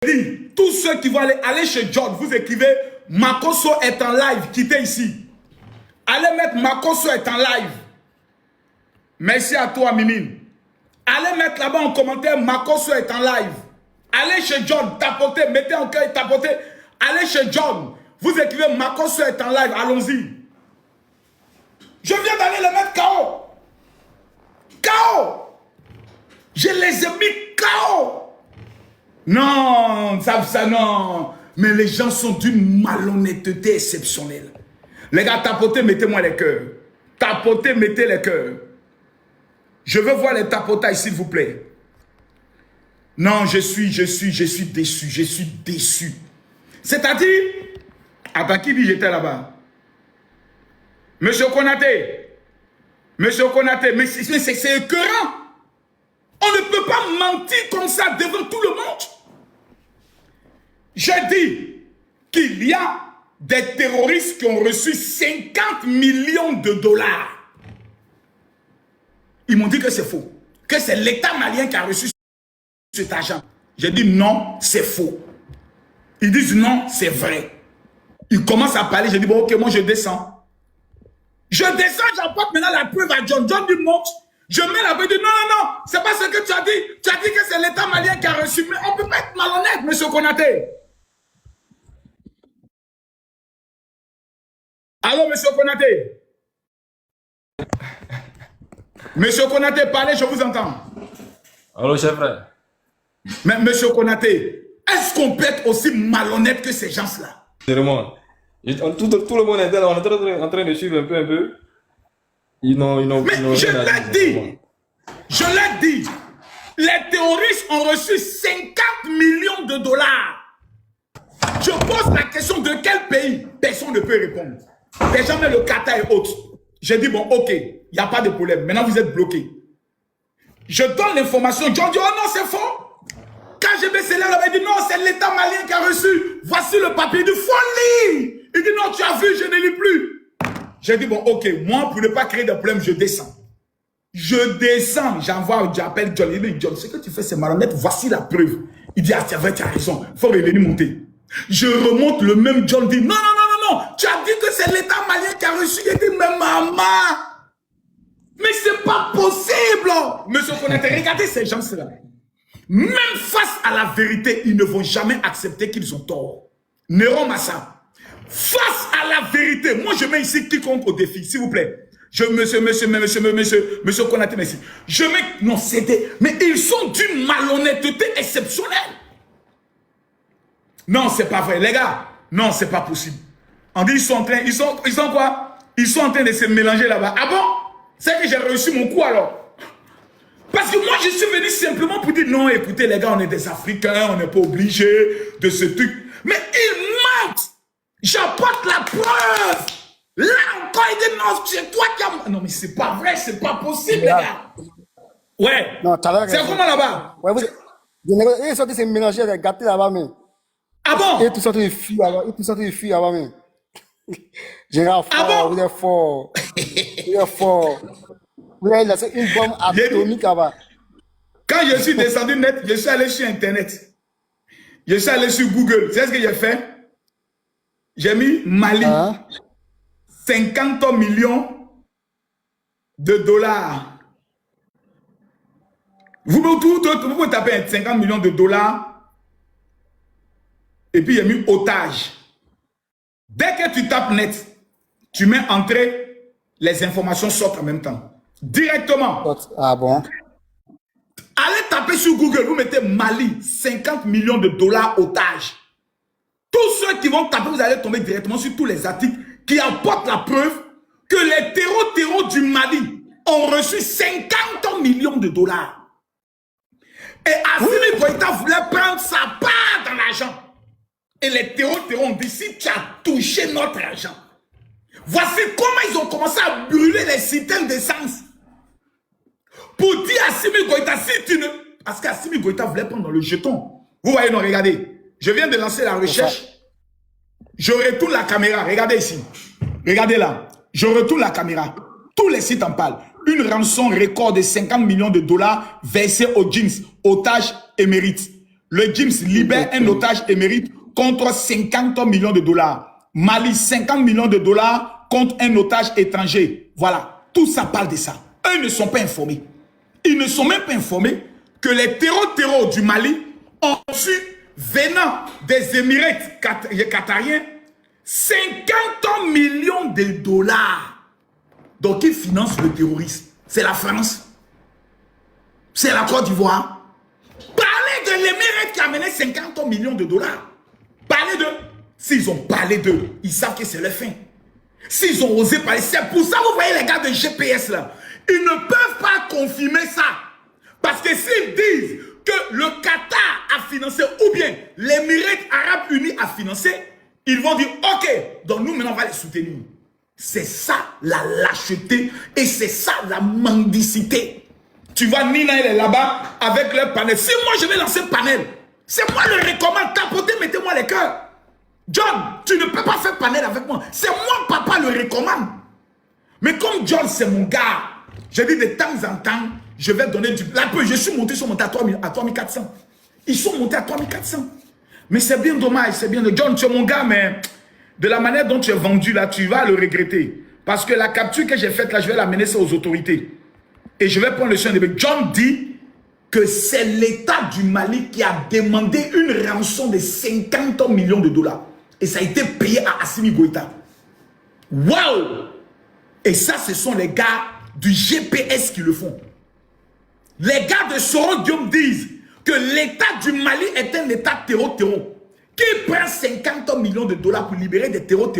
dis, tous ceux qui vont aller chez John, vous écrivez Makosso est en live, quittez ici. Allez mettre Makosso est en live. Merci à toi, Mimine. Allez mettre là-bas en commentaire Makosso est en live. Allez chez John, tapotez, mettez en cœur, tapotez. Allez chez John. Vous écrivez Makosso est en live, allons-y. Je viens d'aller le mettre KO. KO. Je les ai mis KO. Non, ça non. Mais les gens sont d'une malhonnêteté exceptionnelle. Les gars, tapotez, mettez-moi les cœurs. Tapotez, mettez les cœurs. Je veux voir les tapotages, s'il vous plaît. Non, je suis déçu. Je suis déçu. C'est-à-dire, attends, qui dit j'étais là-bas? Monsieur Konaté, mais c'est écœurant. On ne peut pas mentir comme ça devant tout le monde. J'ai dit qu'il y a des terroristes qui ont reçu 50 millions de dollars. Ils m'ont dit que c'est faux. Que c'est l'État malien qui a reçu cet argent. J'ai dit non, c'est faux. Ils disent non, c'est vrai. Ils commencent à parler. J'ai dit bon, ok, moi je descends. Je descends, j'apporte maintenant la preuve à John. John dit monte. Je mets la preuve, il dit non, c'est pas ce que tu as dit. Tu as dit que c'est l'État malien qui a reçu. Mais on ne peut pas être malhonnête, monsieur Konaté. Allô, monsieur Konaté. Monsieur Konaté, parlez, je vous entends. Allô, chef frère. Mais monsieur Konaté, est-ce qu'on peut être aussi malhonnête que ces gens-là? Vraiment. Tout le monde était là, on est en train de suivre un peu. Ils n'ont Mais je l'ai dit. Les terroristes ont reçu 50 millions de dollars. Je pose la question de quel pays? Personne ne peut répondre. Les gens mettent le Qatar et autres. J'ai dit, bon, ok, il n'y a pas de problème. Maintenant, vous êtes bloqués. Je donne l'information. John dit, oh non, c'est faux. Quand j'ai baissé là, il dit, non, c'est l'État malien qui a reçu. Voici le papier. Il dit, faut lire. Il dit, non, tu as vu, je ne lis plus. J'ai dit, bon, ok, moi, pour ne pas créer de problème, je descends. Je descends, j'appelle John. Il dit, John, ce que tu fais, c'est malhonnête. Voici la preuve. Il dit, ah, c'est vrai, tu as raison. Il faut revenir monter. Je remonte, le même John dit, non. Tu as dit que c'est l'État malien qui a reçu. Il dit, mais maman, mais c'est pas possible. Monsieur Konaté, regardez ces gens-là. Même face à la vérité, ils ne vont jamais accepter qu'ils ont tort. Néron Massa, face à la vérité, moi je mets ici quiconque au défi, s'il vous plaît. Monsieur Konaté, merci. Je mets, non, c'était, mais ils sont d'une malhonnêteté exceptionnelle. Non, c'est pas vrai, les gars. Non, c'est pas possible. On dit, ils sont quoi? Ils sont en train de se mélanger là-bas. Ah bon? C'est que j'ai reçu mon coup alors. Parce que moi, je suis venu simplement pour dire, non, écoutez, les gars, on est des Africains, on n'est pas obligé de ce truc. Mais ils mentent. J'apporte la preuve. Là encore, il dit, non, c'est toi qui as... Non, mais c'est pas vrai, c'est pas possible, les gars. Ouais. C'est comment là-bas? Ouais, ils sont se mélanger, gâtés là-bas, mais... Ah bon? Et tout ça, les filles avant, mais... Gérard fort, ah bon? Vous êtes fort. Vous êtes fort. Vous avez laissé une bombe atomique là-bas. Quand je suis descendu net, je suis allé sur Internet. Je suis allé sur Google. C'est ce que j'ai fait? J'ai mis Mali. 50 millions de dollars. Vous pouvez taper 50 millions de dollars. Et puis, il y a mis otage. Dès que tu tapes net, tu mets entrée, les informations sortent en même temps. Directement. Ah bon? Allez taper sur Google, vous mettez Mali, 50 millions de dollars otage. Tous ceux qui vont taper, vous allez tomber directement sur tous les articles qui apportent la preuve que les terreaux du Mali ont reçu 50 millions de dollars. Et Assimi Goïta voulait prendre sa part dans l'argent. Et les terreaux ont dit, si tu as touché notre argent, voici comment ils ont commencé à brûler les systèmes d'essence. Pour dire à Assimi Goïta, si tu ne... Parce qu'Assimi Goïta voulait prendre le jeton. Vous voyez, non, regardez. Je viens de lancer la recherche. Je retourne la caméra. Regardez ici. Regardez là. Je retourne la caméra. Tous les sites en parlent. Une rançon record de 50 millions de dollars versée aux jeans, otages émérites. Le James libère un otage émérite contre 50 millions de dollars. Mali, 50 millions de dollars contre un otage étranger. Voilà, tout ça parle de ça. Eux, ils ne sont pas informés. Ils ne sont même pas informés que les terreaux du Mali ont reçu, venant des Émirats qatariens, 50 millions de dollars. Donc, qui finance le terrorisme? C'est la France. C'est la Côte d'Ivoire. Parlez de l'Émirat qui a amené 50 millions de dollars. Parlez d'eux. S'ils ont parlé d'eux, ils savent que c'est leur fin. S'ils ont osé parler, c'est pour ça que vous voyez les gars de GPS là. Ils ne peuvent pas confirmer ça. Parce que s'ils disent que le Qatar a financé ou bien l'Émirat arabe uni a financé, ils vont dire ok, donc nous maintenant on va les soutenir. C'est ça la lâcheté et c'est ça la mendicité. Tu vois, Nina, elle est là-bas avec leur panel. Si moi je vais lancer panel, c'est moi le recommande. Tapotez, mettez-moi les cœurs. John, tu ne peux pas faire panel avec moi. C'est moi, papa, le recommande. Mais comme John, c'est mon gars, je dis de temps en temps, je vais donner du... Là, je suis monté, ils sont montés à 3400. Ils sont montés à 3400. Mais c'est bien dommage, c'est bien. John, tu es mon gars, mais de la manière dont tu es vendu là, tu vas le regretter. Parce que la capture que j'ai faite là, je vais l'amener ça aux autorités. Et je vais prendre le chien de bec. John dit que c'est l'État du Mali qui a demandé une rançon de 50 millions de dollars. Et ça a été payé à Assimi Goïta. Waouh! Et ça, ce sont les gars du GPS qui le font. Les gars de Soro Guillaume disent que l'État du Mali est un État terreau. Qui prend 50 millions de dollars pour libérer des terreaux.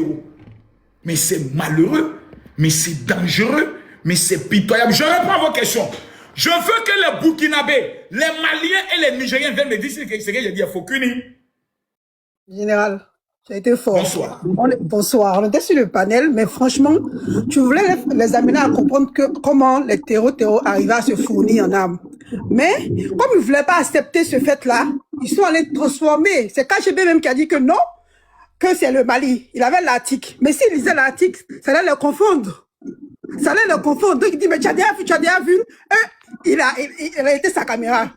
Mais c'est malheureux, mais c'est dangereux, mais c'est pitoyable. Je réponds à vos questions. Je veux que les Burkinabés, les Maliens et les Nigériens viennent me dire ce que j'ai dit à Fokuni. Général, tu as été fort. Bonsoir. Bonsoir. On était sur le panel, mais franchement, tu voulais les amener à comprendre comment les terreaux arrivaient à se fournir en armes. Mais, comme ils ne voulaient pas accepter ce fait-là, ils sont allés transformer. C'est KGB même qui a dit que non, que c'est le Mali. Il avait l'article. Mais s'il lisait l'article, ça allait le confondre. Ça allait le confondre. Donc il dit, mais tu as déjà vu. Il a été sa caméra.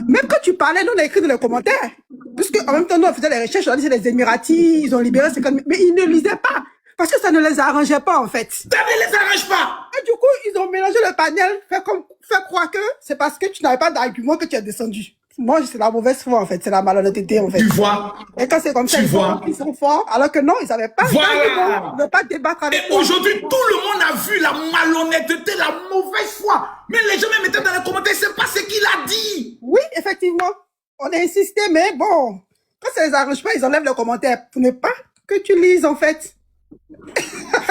Même quand tu parlais, nous on a écrit dans les commentaires. Puisque en même temps, nous on faisait les recherches, on dit c'est les Émiratis, ils ont libéré 50 000. Mais ils ne lisaient pas. Parce que ça ne les arrangeait pas en fait. Ça ne les arrange pas. Et du coup, ils ont mélangé le panel, fait croire que c'est parce que tu n'avais pas d'argument que tu es descendu. Moi, c'est la mauvaise foi en fait, c'est la malhonnêteté en fait. Tu vois. Et quand c'est comme ça, ils sont forts, alors que non, ils n'avaient pas d'argument, ils ne veulent pas débattre avec Et aujourd'hui, tout le monde a vu la malhonnêteté, la mauvaise foi. Mais les gens même étaient dans les commentaires, c'est pas ce qu'il a dit. Oui, effectivement. On a insisté, mais bon, quand ça les arrange pas, ils enlèvent le commentaire. Pour ne pas que tu lises en fait.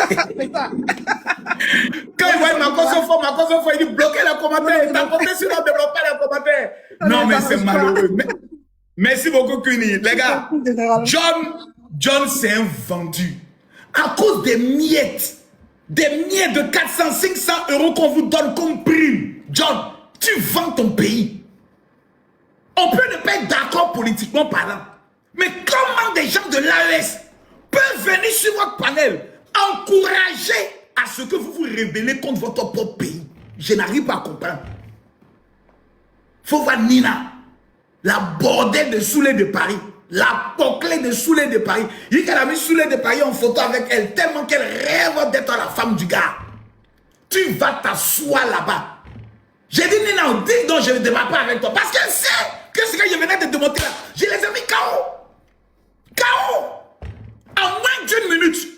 C'est ça. Quand ils voient Makoso, il dit bloquer les commentaires. Tapotez sur le développeur les commentaires. Non, mais c'est malheureux. Merci beaucoup, Kuni. Les gars, John c'est un vendu. À cause des miettes de 400, 500 euros qu'on vous donne comme prime. John, tu vends ton pays. On peut ne pas être d'accord politiquement parlant. Mais comment des gens de l'AES peuvent venir sur votre panel encourager à ce que vous vous rébellez contre votre propre pays? Je n'arrive pas à comprendre. Faut voir Nina, la bordelle de Soulé de Paris, la poclée de Soulé de Paris. Il qu'elle a mis Soulé de Paris en photo avec elle, tellement qu'elle rêve d'être la femme du gars. Tu vas t'asseoir là-bas. J'ai dit Nina, dis donc je ne démarre pas avec toi. Parce qu'elle sait que ce que je venais de te montrer là, je les ai mis KO. KO. En moins d'une minute.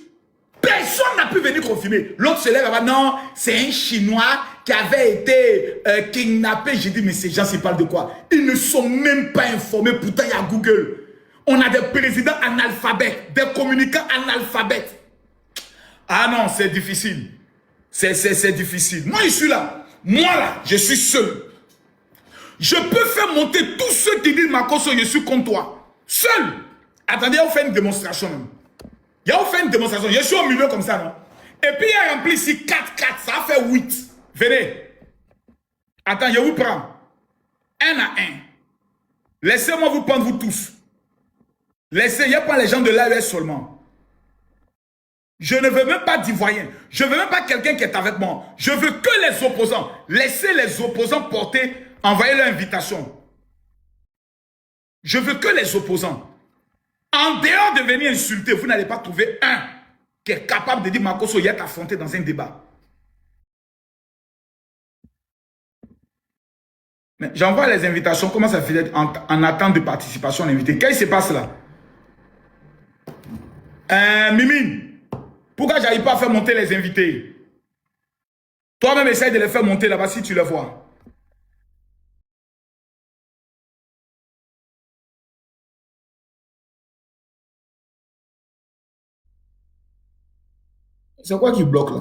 Personne n'a pu venir confirmer. L'autre se lève là-bas. Non, c'est un Chinois qui avait été kidnappé. J'ai dit, mais ces gens, ils parlent de quoi? Ils ne sont même pas informés. Pourtant, il y a Google. On a des présidents analphabètes, des communicants analphabètes. Ah non, c'est difficile. C'est difficile. Moi, je suis là. Moi, là, je suis seul. Je peux faire monter tous ceux qui disent, Makoso, je suis contre toi. Seul. Attendez, on fait une démonstration même. Il a fait une démonstration. Je suis au milieu comme ça, non? Et puis il a rempli ici 4, ça a fait 8. Venez. Attends, je vous prends. Un à un. Laissez-moi vous prendre vous tous. Laissez, je prends les gens de l'AES seulement. Je ne veux même pas d'Ivoiriens. Je ne veux même pas quelqu'un qui est avec moi. Je veux que les opposants. Laissez les opposants porter, envoyer leur invitation. Je veux que les opposants. En dehors de venir insulter, vous n'allez pas trouver un qui est capable de dire Makosso y est affronté dans un débat. J'envoie les invitations. Comment ça fait en attente de participation l'invité? Qu'est-ce qui se passe là? Mimine, pourquoi j'arrive pas à faire monter les invités? Toi-même, essaye de les faire monter là-bas si tu les vois. C'est quoi qui bloque là?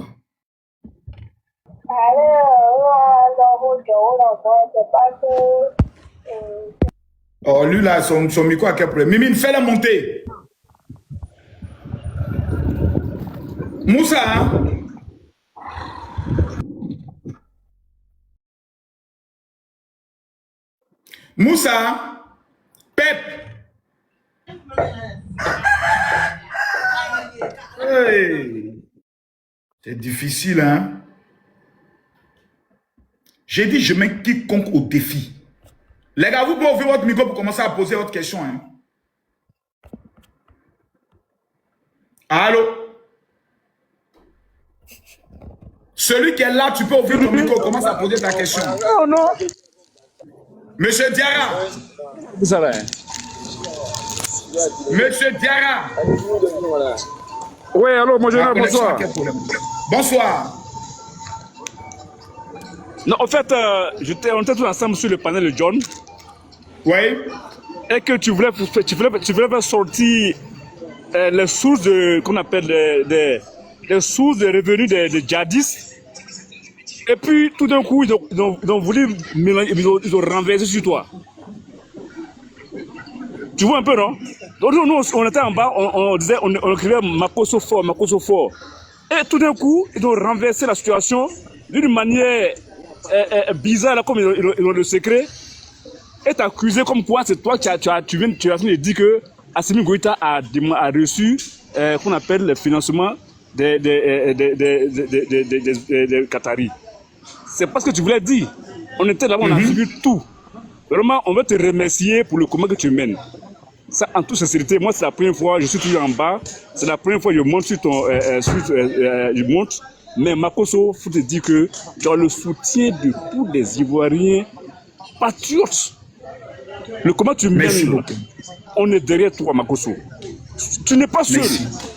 Oh, lui là, son micro a quel problème? Mimine, fais-le monter. Moussa, hein? Moussa, Pep. Hey. C'est difficile, hein? J'ai dit, je mets quiconque au défi. Les gars, vous pouvez ouvrir votre micro pour commencer à poser votre question, hein? Allô? Celui qui est là, tu peux ouvrir ton micro, commence à poser ta question. Non, non. Monsieur Diarra. Monsieur Diarra. Oui, allô, mon général, bonsoir. Bonsoir. Non, en fait, on était tous ensemble sur le panel de John. Oui. Et que tu voulais faire sortir les sources qu'on appelle les sources de revenus des djihadistes. Et puis, tout d'un coup, ils ont voulu mélanger, ils ont renversé sur toi. Tu vois un peu, non? Donc, nous, on était en bas, on disait, on écrivait Makosso fort, Makosso fort. Et tout d'un coup, ils ont renversé la situation d'une manière bizarre, là, comme ils ont le secret. Et t'accuser comme quoi c'est toi tu viens de dire que Assimi Goïta a reçu qu'on appelle le financement des Qataris. C'est parce que tu voulais dire. On était là-bas, on a suivi tout. Vraiment, on veut te remercier pour le combat que tu mènes. Ça, en toute sincérité, moi, c'est la première fois, je suis toujours en bas. C'est la première fois que je monte sur ton. Je monte. Mais Makosso, il faut te dire que tu as le soutien de tous les Ivoiriens patriotes. Le combat tu mènes, on est derrière toi, Makosso. Tu n'es pas seul.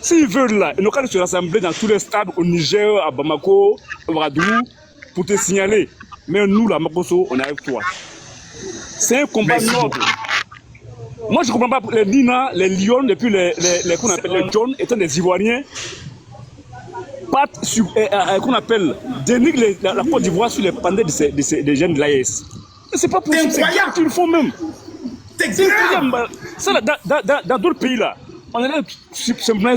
S'ils veulent là, ils n'ont qu'à se rassembler dans tous les stades au Niger, à Bamako, à Ouagadougou, pour te signaler. Mais nous, là, Makosso, on est avec toi. C'est un combat noble. Moi, je ne comprends pas les Nina, les Lions, et puis les qu'on appelle les John, étant des Ivoiriens, qu'on appelle, dénigrent la Côte d'Ivoire sur les pandés des jeunes de l'AES. C'est pas possible, c'est incroyable, tu le fais même. C'est grave. Ça, dans d'autres pays là, on est là simplement.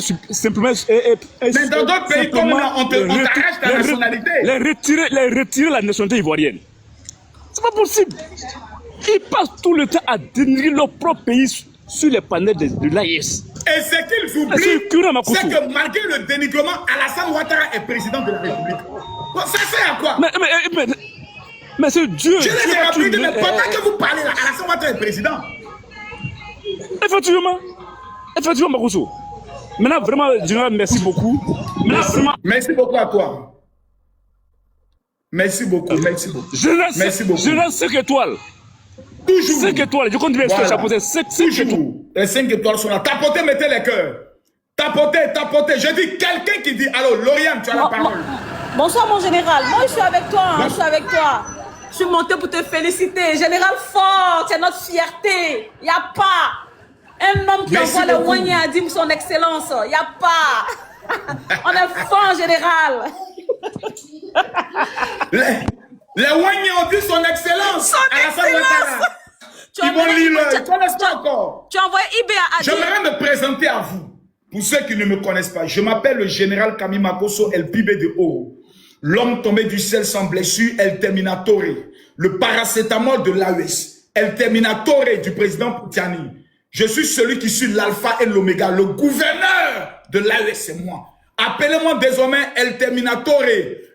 Mais dans d'autres pays, comme là, on t'arrache ta nationalité. Les retirer la nationalité ivoirienne. C'est pas possible. Ils passent tout le temps à dénigrer leur propre pays sur les panels de l'AIS. Et ce qu'ils oublient, c'est que malgré le dénigrement, Alassane Ouattara est président de la République. Ça sert à quoi? Mais c'est Dieu. Je les ai rappelés, mais pendant que vous parlez là, Alassane Ouattara est président. Effectivement, Makosso. Maintenant, vraiment, général, merci beaucoup. Merci beaucoup à toi. Merci beaucoup, merci beaucoup. Merci beaucoup. Général 5 étoiles. Toujours. 5 étoiles, je compte bien ce chapeau. 5 étoiles. Les 5 étoiles sont là. Tapotez, mettez les cœurs. Tapotez. Je dis quelqu'un qui dit, allô, Lauriane, tu as la parole. Bonsoir, mon général. Moi, je suis avec toi. Je suis avec toi. Je suis monté pour te féliciter. Général fort, c'est notre fierté. Il n'y a pas un homme qui envoie le Wagné à dire son excellence. Il n'y a pas. On est fort, général. Les Wagné ont dit son excellence. Son excellence. Ils vont lire, ils ne connaissent pas encore. Tu as envoyé IBA à dire. J'aimerais me présenter à vous. Pour ceux qui ne me connaissent pas, je m'appelle le général Kami Makosso El Pibe de Oro. L'homme tombé du ciel sans blessure, El Terminatore. Le paracétamol de l'AES. El Terminatore du président Poutiani. Je suis celui qui suis l'alpha et l'oméga. Le gouverneur de l'AES, c'est moi. Appelez-moi désormais El Terminatore.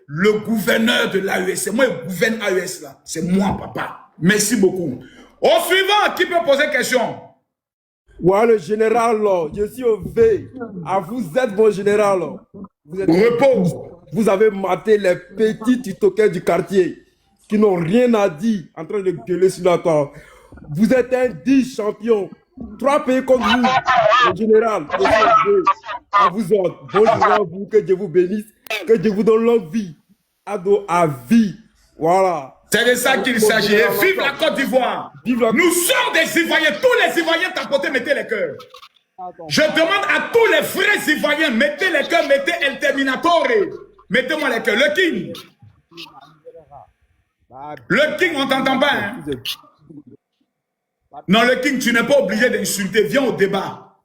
Le gouverneur de l'AES. C'est moi le gouverneur AES là. C'est moi, papa. Merci beaucoup. Au suivant, qui peut poser question? Ouais, le général, là, je suis au V. Ah, vous êtes mon général. Là. Repose. Vous avez maté les petits titoquets du quartier qui n'ont rien à dire en train de gueuler sur la table. Vous êtes un 10 champion. 3 pays contre vous, le général. Je suis au V. À vous autres. Bonjour à vous, que Dieu vous bénisse, que Dieu vous donne longue vie. Ado à vie. Voilà. C'est de ça qu'il s'agit. Et vive la Côte d'Ivoire. Nous sommes des Ivoiriens. Tous les Ivoiriens tapotés, mettez les cœurs. Je demande à tous les vrais Ivoiriens, mettez les cœurs, mettez El Terminatore. Mettez-moi les cœurs. Le King. Le King, on t'entend pas. Hein? Non, le King, tu n'es pas obligé d'insulter. Viens au débat.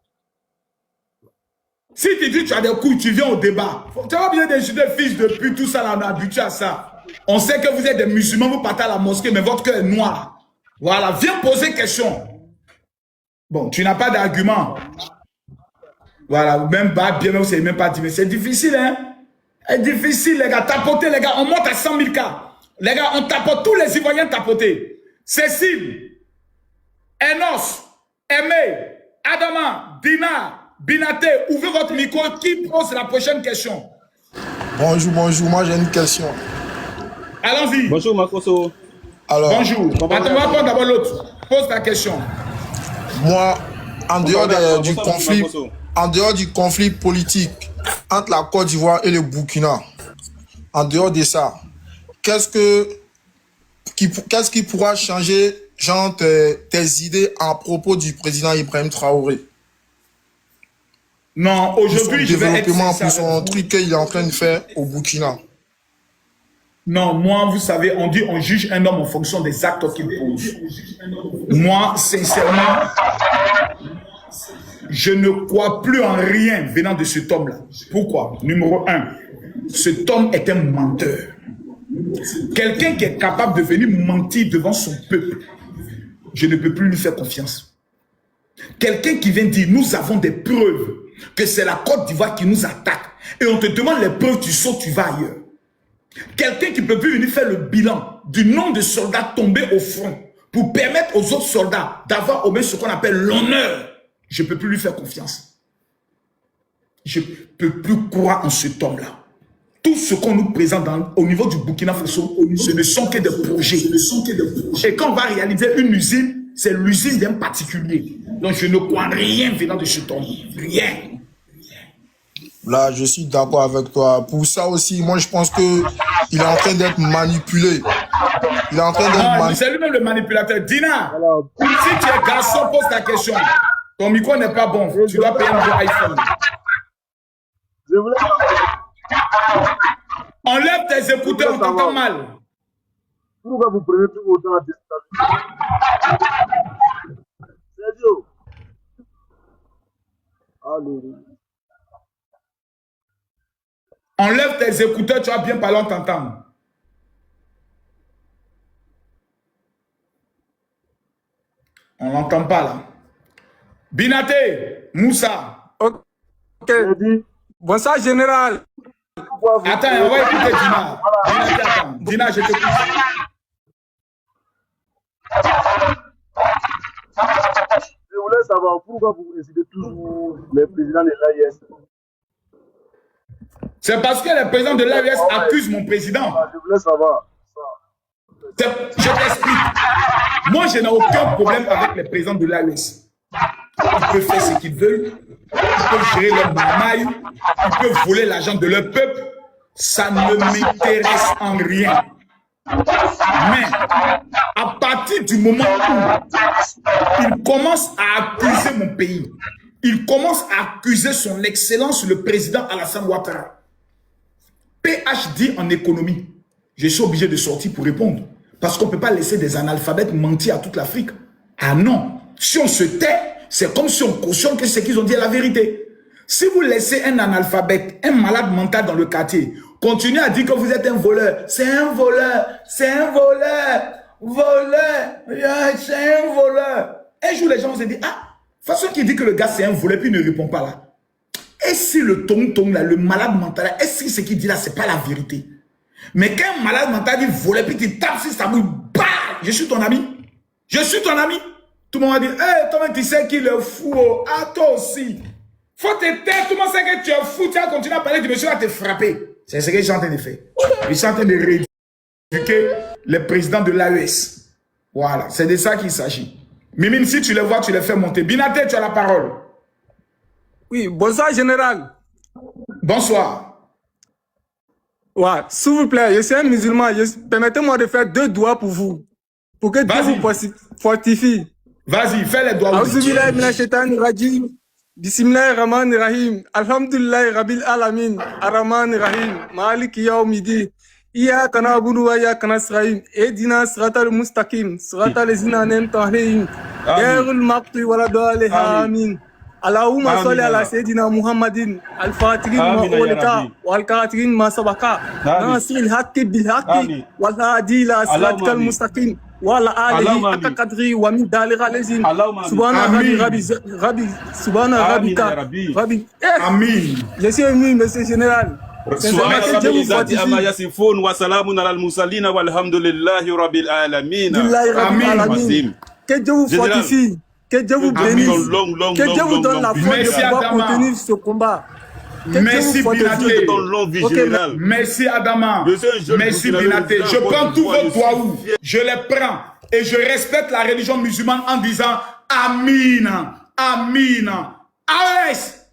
Si tu dis que tu as des couilles, tu viens au débat. Tu n'as pas besoin d'insulter, fils de pute, tout ça, là, on est habitué à ça. On sait que vous êtes des musulmans, vous partez à la mosquée, mais votre cœur est noir. Voilà, viens poser question. Bon, tu n'as pas d'argument. Voilà, même pas bien, vous ne savez même pas dire, mais c'est difficile, hein. C'est difficile, les gars. Tapoter, les gars, on monte à 100 000 cas. Les gars, on tapote, tous les Ivoiriens tapotés. Cécile, Enos, Aimé, Adama, Dina, Binaté, ouvrez votre micro. Qui pose la prochaine question? Bonjour, bonjour. Moi, j'ai une question. Allons-y. Bonjour, Makoso. Alors, bonjour. Attends, on va prendre d'abord l'autre. Pose ta question. Moi, en dehors du conflit politique entre la Côte d'Ivoire et le Burkina, en dehors de ça, qu'est-ce qui pourra changer, genre, tes idées à propos du président Ibrahim Traoré? Non, aujourd'hui, je vais être sincère pour son truc qu'il est en train de faire au Burkina. Non, moi, vous savez, on dit on juge un homme en fonction des actes qu'il pose. Moi, sincèrement, je ne crois plus en rien venant de cet homme-là. Pourquoi? Numéro 1, cet homme est un menteur. Quelqu'un qui est capable de venir mentir devant son peuple, je ne peux plus lui faire confiance. Quelqu'un qui vient dire, nous avons des preuves que c'est la Côte d'Ivoire qui nous attaque. Et on te demande les preuves, tu sautes, tu vas ailleurs. Quelqu'un qui ne peut plus venir faire le bilan du nombre de soldats tombés au front pour permettre aux autres soldats d'avoir au moins ce qu'on appelle l'honneur. Je ne peux plus lui faire confiance. Je ne peux plus croire en cet homme-là. Tout ce qu'on nous présente au niveau du Burkina Faso, ce ne sont que des projets. Et quand on va réaliser une usine, c'est l'usine d'un particulier. Donc je ne crois rien venant de cet homme. Rien. Là, je suis d'accord avec toi. Pour ça aussi, moi, je pense qu'il est en train d'être manipulé. Il est en train d'être manipulé. C'est lui-même le manipulateur. Dina, si tu es garçon, pose ta question. Ton micro n'est pas bon. Tu dois payer un nouveau iPhone. Je voulais... Enlève tes écouteurs, on t'entend mal. Pourquoi vous prenez tout autant à déstabiliser? Sergio. Alléluia. Enlève tes écouteurs, tu vas bien parler, on t'entend. On l'entend pas là. Binaté, Moussa. Ok. Bonsoir, général. Attends, on va écouter Dina. Binaté, attends. Dina, je t'écoute. Je voulais savoir pourquoi vous résidez toujours les présidents de l'AIS. C'est parce que les présidents de l'AES accusent mon président. Je voulais savoir. Je t'explique. Moi, je n'ai aucun problème avec les présidents de l'AES. Ils peuvent faire ce qu'ils veulent. Ils peuvent gérer leur marmaille. Ils peuvent voler l'argent de leur peuple. Ça ne m'intéresse en rien. Mais, à partir du moment où ils commencent à accuser mon pays, ils commencent à accuser son excellence, le président Alassane Ouattara. PhD en économie. Je suis obligé de sortir pour répondre. Parce qu'on ne peut pas laisser des analphabètes mentir à toute l'Afrique. Ah non. Si on se tait, c'est comme si on cautionne que ce qu'ils ont dit est la vérité. Si vous laissez un analphabète, un malade mental dans le quartier, continuez à dire que vous êtes un voleur. C'est un voleur. C'est un voleur. Voleur. C'est un voleur. Un jour, les gens vont se dire, ah, façon qui dit que le gars c'est un voleur, puis il ne répond pas là. Et si le tong-tong là, le malade mental là, est-ce que ce qu'il dit là, c'est pas la vérité? Mais quand un malade mental dit voler, puis tu tapes sur sa bouille, bah, je suis ton ami. Je suis ton ami. Tout le monde va dire, hey, toi, tu sais qu'il est fou. Oh. Ah, toi aussi. Faut te taire. Tout le monde sait que tu es fou. Tu vas continuer à parler du monsieur va te frapper. C'est ce que je suis en train de faire. Je suis en train de rééduquer le président de l'AES. Voilà. C'est de ça qu'il s'agit. Mimine, si tu les vois, tu les fais monter. Binaté, tu as la parole. Oui, bonsoir, général. Bonsoir. Ouais, s'il vous plaît, je suis un musulman. Permettez-moi de faire 2 doigts pour vous. Pour que Dieu vous fortifie. Vas-y, fais les doigts. Auzubillahi minash shaitani rajim. Bismillahir rahmanir rahim. Alhamdulillahi rabbil alamin. Ar-rahmanir rahim. Maliki yawmiddin. Iyyaka na'budu wa iyyaka nasta'in. Ihdina siratal mustaqim. Siratal ladzina an'amta alaihim. Ghayril maghdubi waladdallin. Amin. Allahumma salli ala sayyidina Muhammadin al-Fatihin ma'ulika wal-Katihin ma sabaka. Nasiril haqqi bil haqqi wal hadi ila siratal mustaqim. Wala alihi haqqa qadri wa min daligha lazim. Subhana rabbi subhana rabbika rabbi. Amin. Je suis ému, monsieur le général. Que Dieu vous fortifie. Que Dieu vous bénisse. Que Dieu vous donne la force de pouvoir contenir ce combat. Merci Binaté. Merci Adama. Merci Binaté. Je prends tous vos doigts. Je les prends. Et je respecte la religion musulmane en disant Amin. Amin. AES.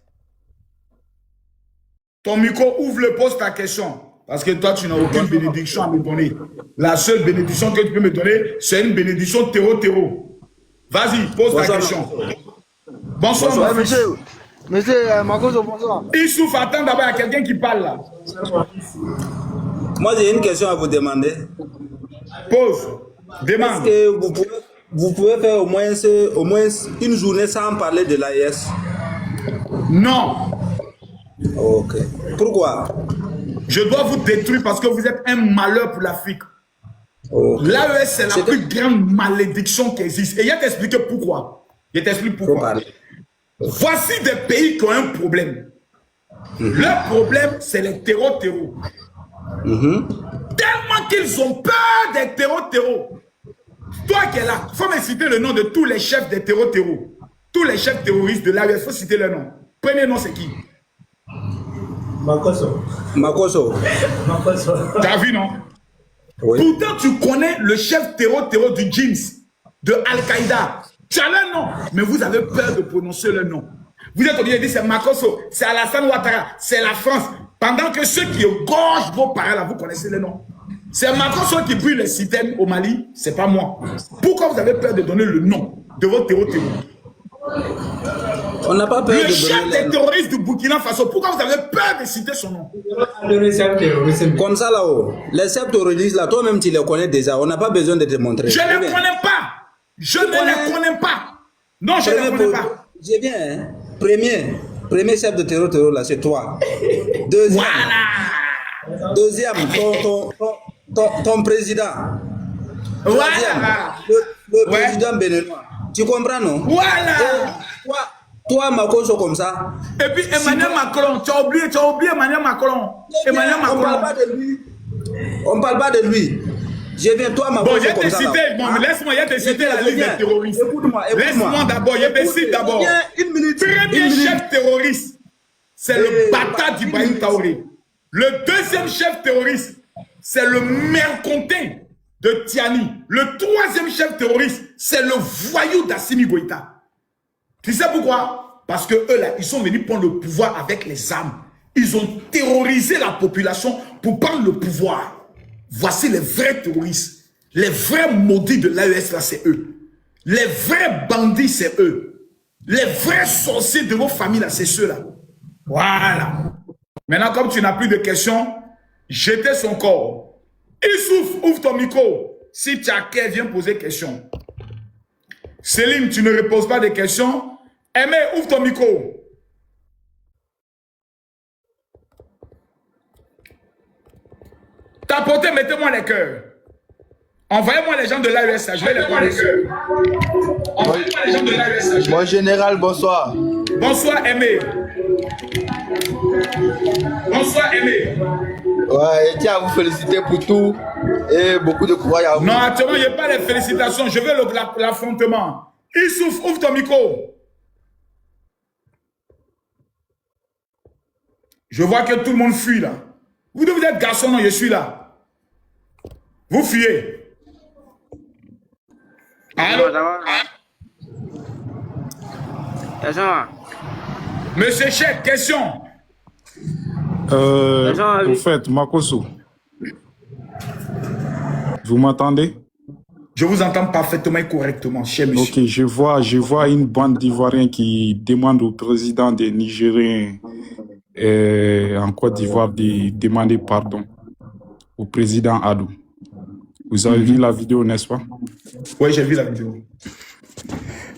Ton micro ouvre-le, pose ta question. Parce que toi, tu n'as aucune bénédiction à me donner. La seule bénédiction que tu peux me donner, c'est une bénédiction terreau. Vas-y, pose ta question. Bonsoir, monsieur. Monsieur Makoso, bonsoir. Issouf, attends d'abord, il y a quelqu'un qui parle là. Moi, j'ai une question à vous demander. Pose. Demande. Est-ce que vous pouvez faire au moins une journée sans parler de l'AES? Non. Ok. Pourquoi? Je dois vous détruire parce que vous êtes un malheur pour l'Afrique. Okay. L'AES, c'est la plus grande malédiction qui existe. Et il va t'expliquer pourquoi. Je t'explique pourquoi. Voici des pays qui ont un problème. Leur problème, c'est les terreaux. Tellement qu'ils ont peur des terreaux. Toi qui es là, il faut me citer le nom de tous les chefs des terreaux. Tous les chefs terroristes de l'AES, il faut citer leur nom. Premier nom, c'est qui? Makoso. T'as vu, non? Oui. Pourtant, tu connais le chef terreau du Jeans, de Al-Qaïda. Tu as leur nom, mais vous avez peur de prononcer leur nom. Vous êtes obligé de dire c'est Makoso, c'est Alassane Ouattara, c'est la France. Pendant que ceux qui égorgent vos parents, là, vous connaissez les noms. C'est Makoso qui brûle les citernes au Mali, c'est pas moi. Pourquoi vous avez peur de donner le nom de votre terreau? On n'a pas peur le chef des terroristes du Burkina Faso, pourquoi vous avez peur de citer son nom? Comme ça là-haut, les chefs terroristes là, toi-même tu les connais déjà, on n'a pas besoin de te montrer. Je ne les connais pas. Je ne les connais pas. Non, je ne les connais pas. J'ai bien, hein? Premier chef de terror là, c'est toi. Deuxième, ton président. Voilà. Le président béninois. Tu comprends, non? Voilà. Toi, Makoso comme ça. Et puis Emmanuel Macron, tu as oublié Emmanuel Macron. Emmanuel Macron. On parle pas de lui. On parle pas de lui. Je viens, toi, Makoso comme ça. Bon, laisse-moi, te citer la liste des terroristes. Écoute-moi. Laisse-moi d'abord, je te cite d'abord. Premier chef terroriste, c'est le bâtard d'Ibrahim Traoré. Le deuxième chef terroriste, c'est le mercontin de Tiani. Le troisième chef terroriste, c'est le voyou d'Assimi Goïta. Tu sais pourquoi? Parce que eux là, ils sont venus prendre le pouvoir avec les armes. Ils ont terrorisé la population pour prendre le pouvoir. Voici les vrais terroristes. Les vrais maudits de l'AES là, c'est eux. Les vrais bandits, c'est eux. Les vrais sorciers de vos familles là, c'est ceux-là. Voilà. Maintenant, comme tu n'as plus de questions, jetez son corps. Issouf, ouvre ton micro. Si Tchaké vient poser question. Céline, tu ne reposes pas de questions. Aimé, ouvre ton micro. Tapotez, mettez-moi les cœurs. Envoyez-moi les gens de l'AES, je vais les voir les cœurs. Envoyez-moi les gens de l'AES. Mon général, bonsoir. Bonsoir, Aimé. Bonsoir, Aimé. Ouais, je tiens à vous féliciter pour tout et beaucoup de courage à vous. Non, actuellement, il n'y a pas les félicitations. Je veux l'affrontement. Issouf, ouvre ton micro. Je vois que tout le monde fuit là. Vous êtes garçon, non, je suis là. Vous fuyez. Allô? Monsieur Cheikh, question. Au fait, Makoso, vous m'entendez? Je vous entends parfaitement et correctement, cher monsieur. Ok, je vois une bande d'Ivoiriens qui demande au président des Nigériens en Côte d'Ivoire de demander pardon au président Adou. Vous avez vu la vidéo, n'est-ce pas? Oui, j'ai vu la vidéo.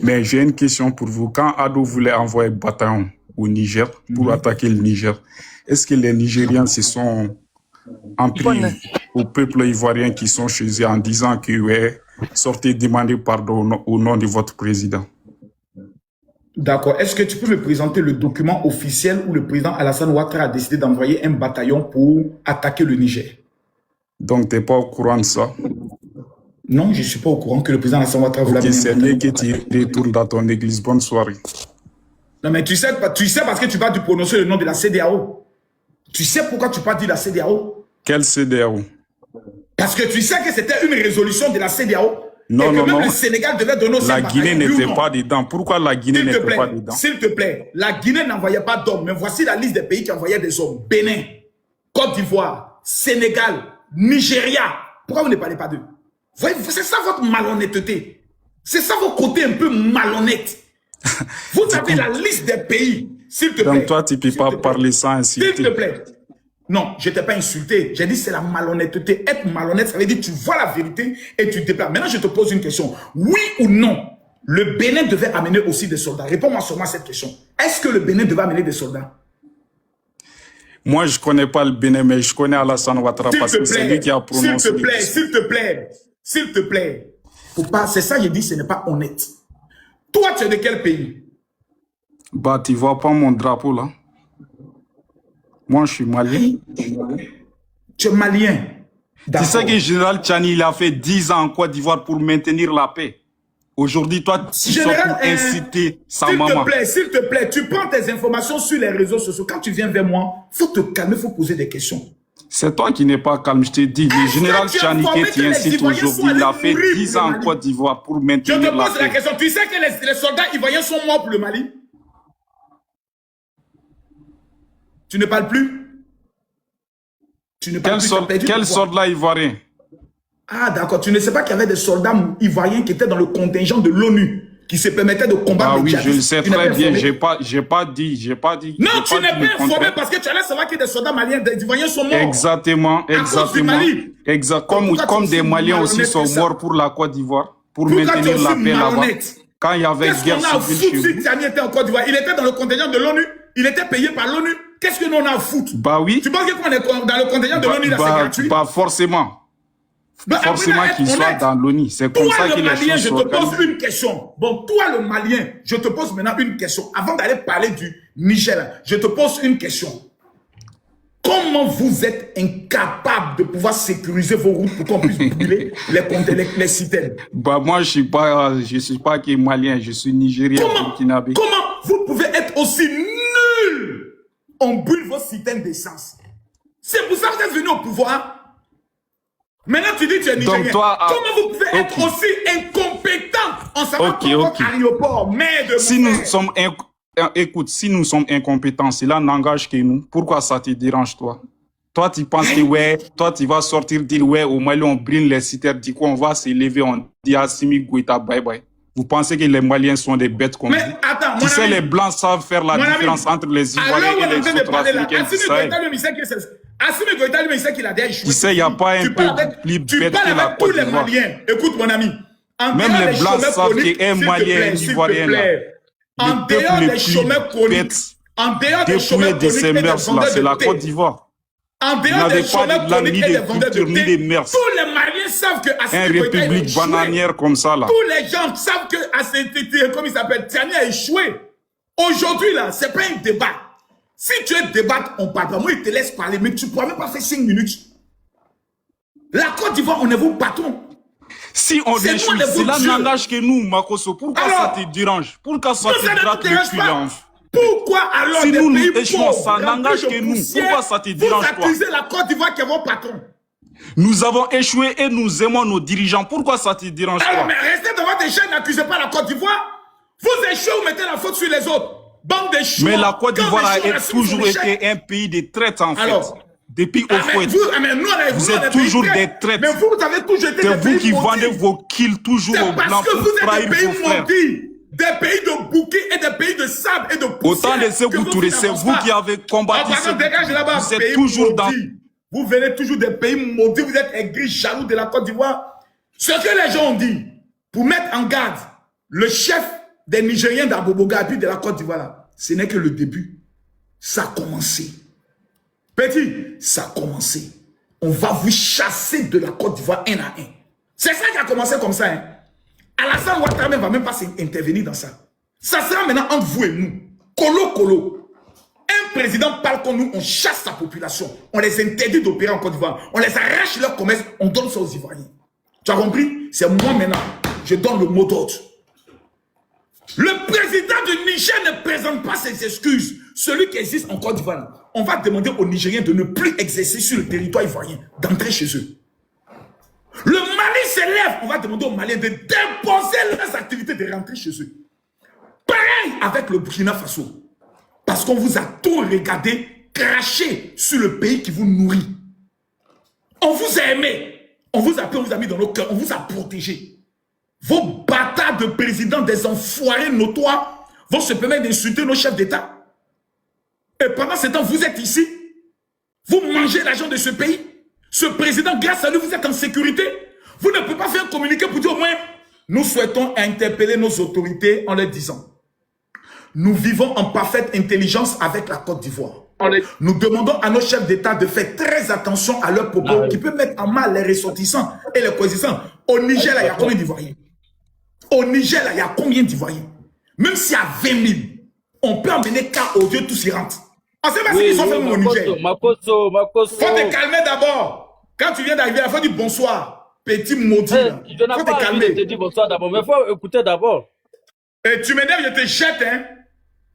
Mais j'ai une question pour vous. Quand Adou voulait envoyer bataillon au Niger pour attaquer le Niger, est-ce que les Nigériens se sont en pris au peuple ivoirien qui sont chez eux en disant que ouais, sortez demander pardon au nom de votre président? D'accord. Est-ce que tu peux me présenter le document officiel où le président Alassane Ouattara a décidé d'envoyer un bataillon pour attaquer le Niger? Donc, tu n'es pas au courant de ça? Non, je ne suis pas au courant que le président Alassane Ouattara voulait... Ok, c'est mieux que tu retournes dans ton église. Bonne soirée. Non, mais tu sais parce que tu vas prononcer le nom de la CEDEAO. Tu sais pourquoi tu parles de la CEDEAO? Quelle CEDEAO? Parce que tu sais que c'était une résolution de la CEDEAO. Non, et que non, même non. le Sénégal devait donner aussi la Guinée n'était pas dedans. Pourquoi la Guinée n'était pas dedans? S'il te plaît, la Guinée n'envoyait pas d'hommes. Mais voici la liste des pays qui envoyaient des hommes. Bénin, Côte d'Ivoire, Sénégal, Nigeria. Pourquoi vous ne parlez pas d'eux? C'est ça votre malhonnêteté. C'est ça vos côtés un peu malhonnêtes. Vous avez la liste des pays. S'il te plaît. Donc toi, tu ne peux pas parler sans insulter. S'il te plaît. Non, je ne t'ai pas insulté. J'ai dit c'est la malhonnêteté. Être malhonnête, ça veut dire que tu vois la vérité et tu te déplaces. Maintenant, je te pose une question. Oui ou non, le Bénin devait amener aussi des soldats? Réponds-moi seulement à cette question. Est-ce que le Bénin devait amener des soldats? Moi, je ne connais pas le Bénin, mais je connais Alassane Ouattara parce que c'est lui qui a prononcé. S'il te plaît, s'il te plaît, s'il te plaît. C'est ça, je dis, ce n'est pas honnête. Toi, tu es de quel pays? Bah, tu ne vois pas mon drapeau là? Moi, je suis malien. Tu es malien. Tu sais que le général Tchani, il a fait 10 ans en Côte d'Ivoire pour maintenir la paix. Aujourd'hui, toi, tu sors pour inciter sa maman. S'il te plaît, tu prends tes informations sur les réseaux sociaux. Quand tu viens vers moi, il faut te calmer, il faut poser des questions. C'est toi qui n'es pas calme, je te dis. Le général Tchani que tu incites aujourd'hui, il a fait 10 ans en Côte d'Ivoire pour maintenir la paix. Je te pose la question. Tu sais que les soldats ivoiriens sont morts pour le Mali? Tu ne parles plus? Tu ne parles plus. Quel soldat ivoirien? Ah d'accord, tu ne sais pas qu'il y avait des soldats ivoiriens qui étaient dans le contingent de l'ONU, qui se permettaient de combattre les djihadistes. Oui, je le sais très bien, j'ai pas dit. Non, tu n'es pas informé parce que tu allais savoir que des soldats maliens, des ivoiriens sont morts. Exactement. Comme des Maliens aussi sont morts pour la Côte d'Ivoire, pour maintenir la paix là-bas. Quand il y avait guerre civile chez vous. Tchani était en Côte d'Ivoire, il était dans le contingent de l'ONU, il était payé par l'ONU. Qu'est-ce que nous on a à foutre? Bah oui. Tu penses que quand on est dans le contingent de l'ONU, là, c'est gratuit? Pas forcément. Forcément qu'il soit dans l'ONU. C'est comme ça que les choses sont. Je te pose une question. Bon, toi le Malien, je te pose maintenant une question. Avant d'aller parler du Niger, je te pose une question. Comment vous êtes incapable de pouvoir sécuriser vos routes pour qu'on puisse brûler les citernes? Bah moi, je suis pas que Malien, je suis Nigérien, burkinabé. Comment vous pouvez être aussi nul? On brûle vos citernes d'essence. C'est pour ça que vous êtes venu au pouvoir. Maintenant, tu dis que tu es Nigérien. Comment vous pouvez être aussi incompétent en savoir votre aéroport, Écoute, si nous sommes incompétents, cela n'engage que nous. Pourquoi ça te dérange, toi? Toi, tu penses que, ouais, toi, tu vas sortir dire, ouais, au Mali, on brûle les citernes, du coup, on va s'élever, on dit Assimi Goïta, bye bye. Vous pensez que les Maliens sont des bêtes comme vous? Attends, tu sais, les Blancs savent faire la différence entre les Ivoiriens et les autres Africains du Sahel. Assimi Goïta, lui, il sait qu'il a déjà échoué. Tu sais, il n'y a pas un peuple plus bête que la Côte d'Ivoire. Écoute, mon ami. Même les Blancs savent qu'un Malien et un Ivoirien, là, le peuple le plus bête, dépouillé de ses mœurs, là, c'est la Côte d'Ivoire. En dehors des chômeurs chroniques et des vendeurs de thé, tous les Maliens savent que Assimi Goïta a échoué. Une république bananière comme ça, là. Tous les gens savent que Assimi, comme il s'appelle, Tchani a échoué. Aujourd'hui, là, c'est pas un débat. Si tu veux débattre, on parle pas. Moi, il te laisse parler, mais tu ne pourras même pas faire 5 minutes. La Côte d'Ivoire, on est vos patrons. Si on échoue, cela n'engage que nous, Makosso. Pourquoi ça te dérange? Pourquoi ça te gratte l'opulence? Pourquoi alors si des nous pays échouons, ça n'engage que nous. Pourquoi ça te dérange vous accusez la Côte d'Ivoire qui est vos patrons? Nous avons échoué et nous aimons nos dirigeants. Pourquoi ça te dérange pas? Alors, mais restez devant votre échelle, n'accusez pas la Côte d'Ivoire. Vous échouez, vous mettez la faute sur les autres. Bande d'échoués. Mais la Côte d'Ivoire a toujours été un pays de traite, en fait. Depuis au fouet. Vous êtes toujours des traites. Mais vous avez toujours été des pays. C'est vous qui vendez vos kills toujours aux blancs pour trahir vos frères. Des pays de bouquets et des pays de sable et de poussière. Autant de Sékou Touré, c'est vous qui avez combattu. Vous êtes toujours dans... Vous venez toujours des pays maudits, vous êtes aigris, jaloux de la Côte d'Ivoire. Ce que les gens ont dit, pour mettre en garde le chef des Nigériens d'Aboboga et puis de la Côte d'Ivoire, ce n'est que le début. Ça a commencé. Petit, ça a commencé. On va vous chasser de la Côte d'Ivoire un à un. C'est ça qui a commencé comme ça. Hein. Alassane Ouattara ne va même pas intervenir dans ça. Ça sera maintenant entre vous et nous. Colo, colo. Un président parle comme nous, on chasse sa population. On les interdit d'opérer en Côte d'Ivoire. On les arrache leur commerce, on donne ça aux Ivoiriens. Tu as compris? C'est moi maintenant. Je donne le mot d'ordre. Le président du Niger ne présente pas ses excuses. Celui qui existe en Côte d'Ivoire, on va demander aux Nigériens de ne plus exercer sur le territoire ivoirien, d'entrer chez eux. Le Mali s'élève, on va demander aux Maliens de déposer leurs activités, de rentrer chez eux. Pareil avec le Burkina Faso. Parce qu'on vous a tout regardé, craché sur le pays qui vous nourrit. On vous a aimé. On vous a pris, on vous a mis dans nos cœurs, on vous a protégé. Vos bâtards de présidents, des enfoirés notoires, vont se permettre d'insulter nos chefs d'État. Et pendant ce temps, vous êtes ici. Vous mangez l'argent de ce pays. Ce président, grâce à lui, vous êtes en sécurité. Vous ne pouvez pas faire un communiqué pour dire au moins, nous souhaitons interpeller nos autorités en leur disant, nous vivons en parfaite intelligence avec la Côte d'Ivoire. Nous demandons à nos chefs d'État de faire très attention à leurs propos qui peuvent mettre en mal les ressortissants et les coexistants. Au Niger, là, il y a combien d'Ivoiriens? Au Niger, là, il y a combien d'Ivoiriens? Même s'il y a 20 000, on peut emmener cas au Dieu, tous y rentrent. On sait pas ce qu'ils ont fait au Niger. Makosso. Faut te calmer d'abord. Quand tu viens d'arriver, il faut dire bonsoir. Petit maudit. Je n'ai pas envie de te dire bonsoir d'abord, mais il faut écouter d'abord. Et tu m'énerves, je te jette. Hein.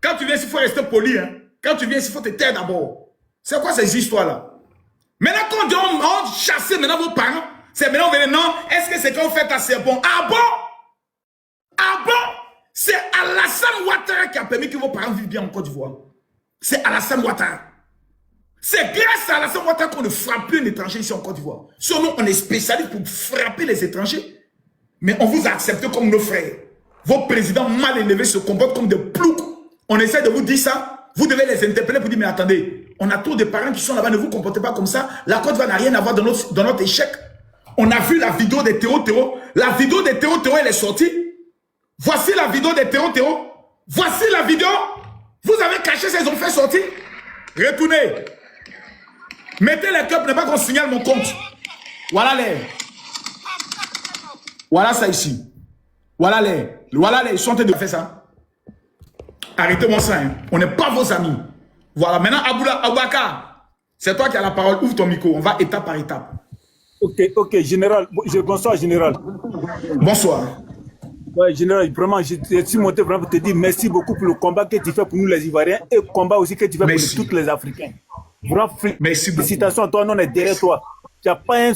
Quand tu viens ici, il faut rester poli. Hein. Quand tu viens ici, il faut te taire d'abord. C'est quoi ces histoires-là? Maintenant, quand on dit on chasse maintenant vos parents, c'est maintenant on dit non, est-ce que c'est qu'on fait assez bon? Ah bon? Ah bon? C'est Alassane Ouattara qui a permis que vos parents vivent bien en Côte d'Ivoire. C'est Alassane Ouattara. C'est grâce à Alassane Ouattara qu'on ne frappe plus un étranger ici en Côte d'Ivoire. Sinon, on est spécialiste pour frapper les étrangers. Mais on vous a accepté comme nos frères. Vos présidents mal élevés se comportent comme des ploucs. On essaie de vous dire ça. Vous devez les interpeller pour dire, mais attendez, on a trop de parents qui sont là-bas, ne vous comportez pas comme ça. La Côte d'Ivoire n'a rien à voir dans notre échec. On a vu la vidéo des terreaux. La vidéo des terreaux, elle est sortie. Voici la vidéo des terreaux. Voici la vidéo. Vous avez caché ces ont fait sortir. Retournez. Mettez les cœurs, ne pas qu'on signale mon compte. Voilà les. Voilà ça ici. Voilà les. Ils sont en train de faire ça. Arrêtez-moi ça. Hein. On n'est pas vos amis. Voilà. Maintenant, Aboubakar, c'est toi qui as la parole. Ouvre ton micro. On va étape par étape. Ok, général. Bonsoir, général. Bonsoir. Ouais, général, vraiment, je suis monté vraiment pour te dire merci beaucoup pour le combat que tu fais pour nous les Ivoiriens et le combat aussi que tu fais pour tous les Africains. Vraiment, félicitations à toi, nous on est derrière toi. Il n'y a pas un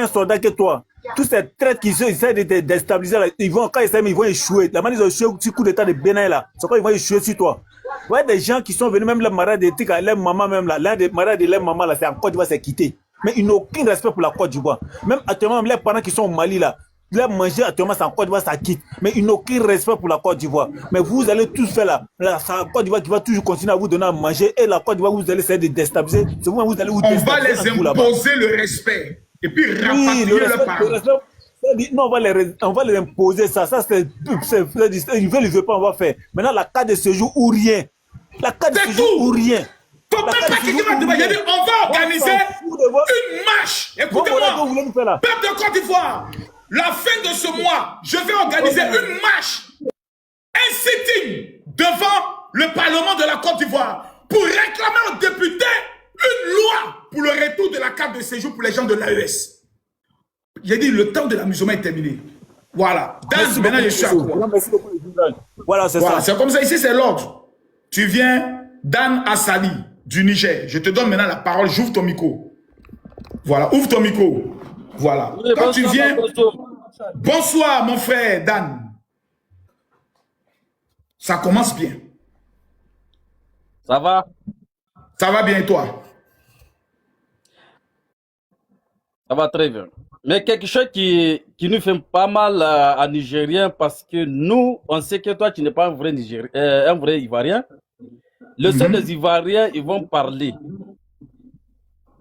soldat que toi. Tous ces traites qui essaient de déstabiliser, quand ils vont échouer. La manière ils ont échoué au coup d'état de Bénin là. C'est quoi ils vont échouer sur toi. Ouais, des gens qui sont venus, même le mariage de Tika, leur maman même là, l'un des mariages de leur maman là, c'est en Côte d'Ivoire, c'est quitté. Mais ils n'ont aucun respect pour la Côte d'Ivoire. Même actuellement, les parents qui sont au Mali là, leur manger actuellement, c'est en Côte d'Ivoire, ça quitte. Mais ils n'ont aucun respect pour la Côte d'Ivoire. Mais vous allez tous faire là. La Côte d'Ivoire qui va toujours continuer à vous donner à manger. Et la Côte d'Ivoire, vous allez essayer de déstabiliser. C'est vous allez vous déstabiliser. On va les imposer le respect. Et puis rapatrier leurs parents. Non, on va les imposer ça. Ça, c'est. Ils veulent pas, on va faire. Maintenant, la carte de séjour ou rien. La carte de séjour ou rien. Faut même pas qu'il va demander. On va organiser une marche. Écoutez-moi. Peuple de Côte d'Ivoire. La fin de ce mois, je vais organiser une marche, un sitting devant le Parlement de la Côte d'Ivoire pour réclamer réclamé aux députés une loi pour le retour de la carte de séjour pour les gens de l'AES. J'ai dit, le temps de l'amusement est terminé. Voilà. Dan, maintenant, je suis à quoi? Voilà, c'est ça. C'est comme ça, ici, c'est l'ordre. Tu viens, Dan Assali, du Niger. Je te donne maintenant la parole, j'ouvre ton micro. Voilà, ouvre ton micro. Voilà. Oui, quand tu viens... bonsoir. Bonsoir, mon frère Dan. Ça commence bien. Ça va? Ça va bien, toi? Ça va très bien. Mais quelque chose qui nous fait pas mal à Nigériens, parce que nous, on sait que toi, tu n'es pas un vrai Nigérien, un vrai Ivoirien. Le seul des Ivoiriens, ils vont parler.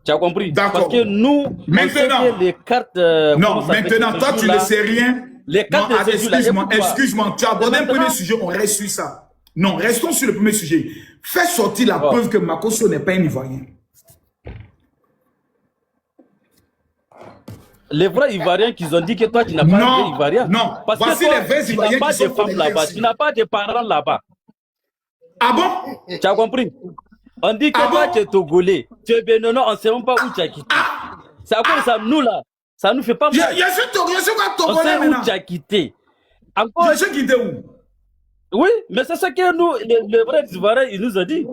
Tu as compris? Parce que nous, maintenant, on sait que les cartes... non, maintenant, toi, tu ne sais rien. Les cartes non, de séjour, là, excuse-moi, tu as abordé un premier sujet, on reste sur ça. Non, restons sur le premier sujet. Fais sortir la preuve que Makosso n'est pas un Ivoirien. Les vrais Ivoiriens qui ont dit que toi, tu n'as pas un vrai Ivoirien. Non, parce voici que toi, les vrais tu Ivoiriens n'as pas qui de sont femmes là-bas, tu n'as pas de parents là-bas. Ah bon? Tu as compris? On dit que toi, tu es Togolais, tu es Bénono, on ne sait même pas où tu as quitté. C'est à cause de ça, nous là, ça nous fait pas mal. Je suis Togolais on sait maintenant. où tu as quitté. Encore... Je suis quitté où? Oui, mais c'est ce que nous, les vrais Ivoiriens, ils nous ont dit.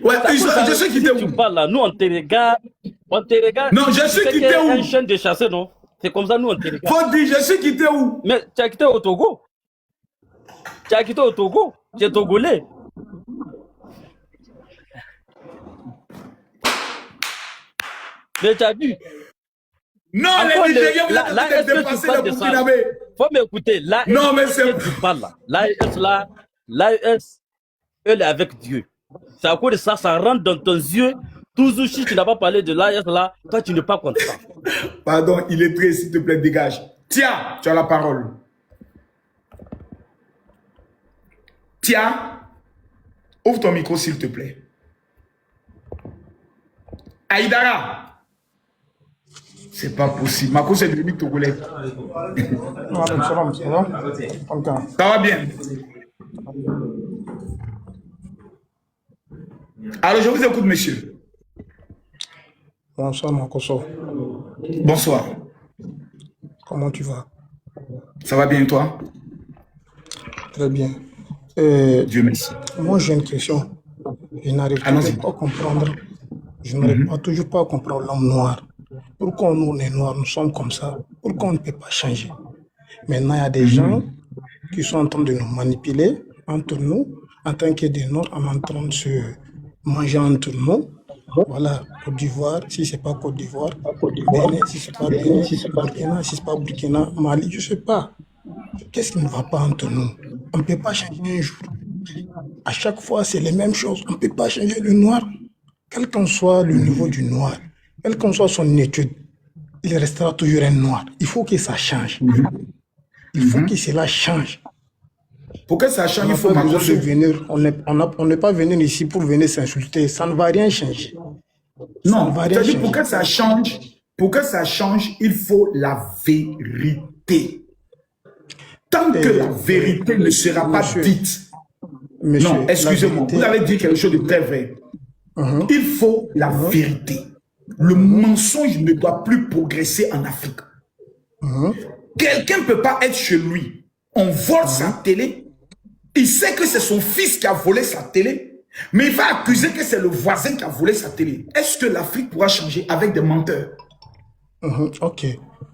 Ouais, je suis quitté où? Tu parles là, nous on te regarde, Non, je suis quitté où? Un chien de chasseur, non? C'est comme ça, nous on te regarde. Faut dire, je suis quitté où? Mais tu as quitté au Togo. Tu as quitté au Togo. Tu es Togolais. Mais tu as vu? Non, les Nigériens, vous avez dépassé le Burkinabé. Faut m'écouter. Non, mais c'est... Tu parles là. L'AES, elle est avec Dieu. C'est à cause de ça, ça rentre dans tes yeux. Toujours si tu n'as pas parlé de l'AES là, toi tu n'es pas content. Pardon, il est prêt, s'il te plaît, dégage. Tiens, tu as la parole. Tiens, ouvre ton micro, s'il te plaît. Aïdara. C'est pas possible. Mako, c'est devenu togolais. Ça va bien. Alors, je vous écoute, monsieur. Bonsoir, Makosso. Bonsoir. Comment tu vas? Ça va bien, toi? Très bien. Dieu merci. Moi, j'ai une question. Je n'arrive pas à comprendre. Je n'arrive pas toujours pas à comprendre l'homme noir. Pourquoi nous, les noirs, nous sommes comme ça? Pourquoi on ne peut pas changer? Maintenant, il y a des gens qui sont en train de nous manipuler entre nous, en tant que des noirs, en train de se manger entre nous. Voilà, Côte d'Ivoire, si c'est pas Côte d'Ivoire, Bénin, si c'est pas Bénin, si c'est pas Burkina, si c'est pas Burkina, Mali, je sais pas. Qu'est-ce qui ne va pas entre nous? On ne peut pas changer un jour. À chaque fois, c'est les mêmes choses. On ne peut pas changer le noir. Quel qu'en soit le niveau du noir, quelle qu'en soit son étude, il restera toujours un noir. Il faut que ça change. Il faut que cela change. Pour que ça change, il faut venir. On n'est pas venu ici pour venir s'insulter. Ça ne va rien changer. Non, c'est-à-dire pour que ça change, il faut la vérité. Tant que la vérité ne sera pas dite. Non, excusez-moi, vous avez dit quelque chose de très vrai. Il faut la vérité. Le mensonge ne doit plus progresser en Afrique. Quelqu'un ne peut pas être chez lui. On vole sa télé. Il sait que c'est son fils qui a volé sa télé, mais il va accuser que c'est le voisin qui a volé sa télé. Est-ce que l'Afrique pourra changer avec des menteurs? Ok,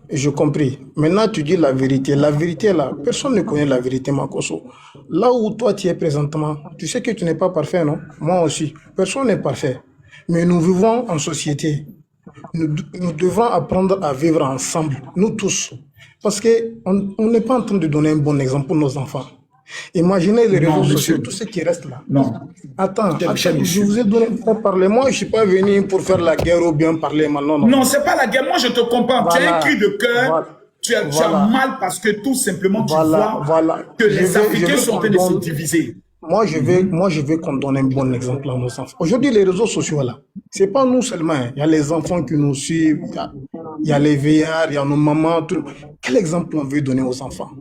j'ai compris. Maintenant, tu dis la vérité. La vérité, là, personne ne connaît la vérité, Makosso. Là où toi, tu es présentement, tu sais que tu n'es pas parfait, non? Moi aussi. Personne n'est parfait. Mais nous vivons en société. Nous devons apprendre à vivre ensemble, nous tous. Parce qu'on n'est pas en train de donner un bon exemple pour nos enfants. Imaginez les réseaux sociaux, tout ce qui reste là. Non. Attends, je vous ai donné pour parler. Moi, je ne suis pas venu pour faire la guerre ou bien parler maintenant. Non, c'est pas la guerre. Moi, je te comprends. Voilà. Tu as un cri de cœur. Voilà. Tu as mal parce que tout simplement, tu vois que les Africains sont en train de se diviser. Moi, je veux qu'on donne un bon exemple à nos enfants. Aujourd'hui, les réseaux sociaux, là, c'est pas nous seulement. Il y a les enfants qui nous suivent, il y a les vieillards, il y a nos mamans. Tout. Quel exemple on veut donner aux enfants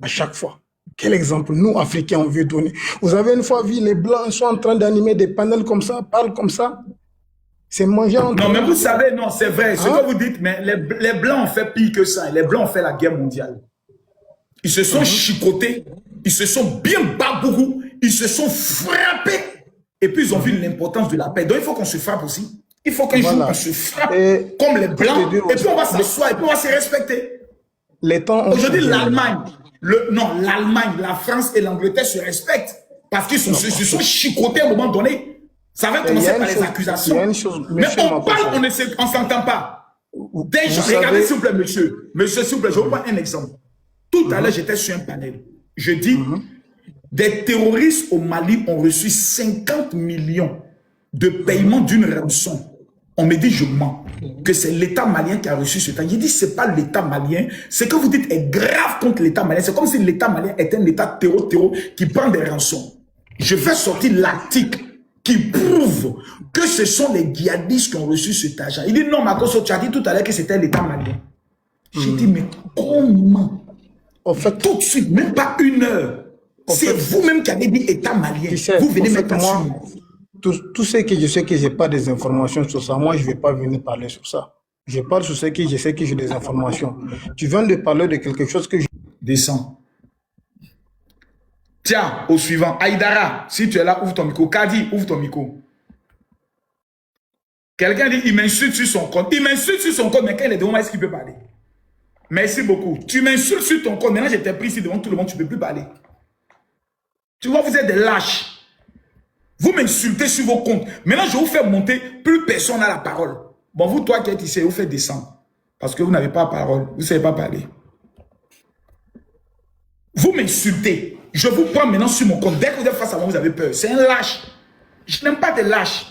à chaque fois? Quel exemple nous, Africains, on veut donner? Vous avez une fois vu les Blancs sont en train d'animer des panels comme ça, parlent comme ça? C'est manger en Non, mais vous savez, non, c'est vrai, ce que vous dites, mais les Blancs ont fait pire que ça. Les Blancs ont fait la guerre mondiale. Ils se sont chicotés, ils se sont bien babourous, ils se sont frappés. Et puis, ils ont vu l'importance de la paix. Donc, il faut qu'on se frappe aussi. Il faut qu'un jour, on se frappe comme les Blancs. Et puis, on va s'asseoir et puis on va se respecter. Aujourd'hui, l'Allemagne, l'Allemagne, la France et l'Angleterre se respectent parce qu'ils se sont chicotés à un moment donné. Ça va commencer par les accusations. Mais on parle, on ne s'entend pas. Déjà, regardez s'il vous plaît, monsieur. Monsieur, s'il vous plaît, je vous prends un exemple. Tout à l'heure, j'étais sur un panel. Je dis, des terroristes au Mali ont reçu 50 millions de paiement d'une rançon. On me dit, je mens, que c'est l'État malien qui a reçu ce temps. J'ai dit, ce n'est pas l'État malien. Ce que vous dites est grave contre l'État malien. C'est comme si l'État malien était un État terreau qui prend des rançons. Je vais sortir l'article qui prouve que ce sont les djihadistes qui ont reçu cet argent. Il dit, non, Makosso, tu as dit tout à l'heure que c'était l'État malien. J'ai dit, mais comment? En fait, tout de suite, même pas une heure. C'est vous-même qui avez dit État malien. Vous venez mettre moi, tout ce que je sais que je n'ai pas des informations sur ça, moi, je ne vais pas venir parler sur ça. Je parle sur ce que je sais que j'ai des informations. Tu viens de parler de quelque chose que je... Descends. Tiens, au suivant. Aïdara, si tu es là, ouvre ton micro. Kadi, ouvre ton micro. Quelqu'un dit, il m'insulte sur son compte. Il m'insulte sur son compte, mais quand il est devant moi, est-ce qu'il peut parler? Merci beaucoup. Tu m'insultes sur ton compte. Maintenant, je t'ai pris ici devant tout le monde, tu ne peux plus parler. Tu vois, vous êtes des lâches. Vous m'insultez sur vos comptes. Maintenant, je vous fais monter, plus personne n'a la parole. Bon, vous, toi qui êtes ici, vous faites descendre. Parce que vous n'avez pas la parole. Vous ne savez pas parler. Vous m'insultez. Je vous prends maintenant sur mon compte. Dès que vous êtes face à moi, vous avez peur. C'est un lâche. Je n'aime pas des lâches.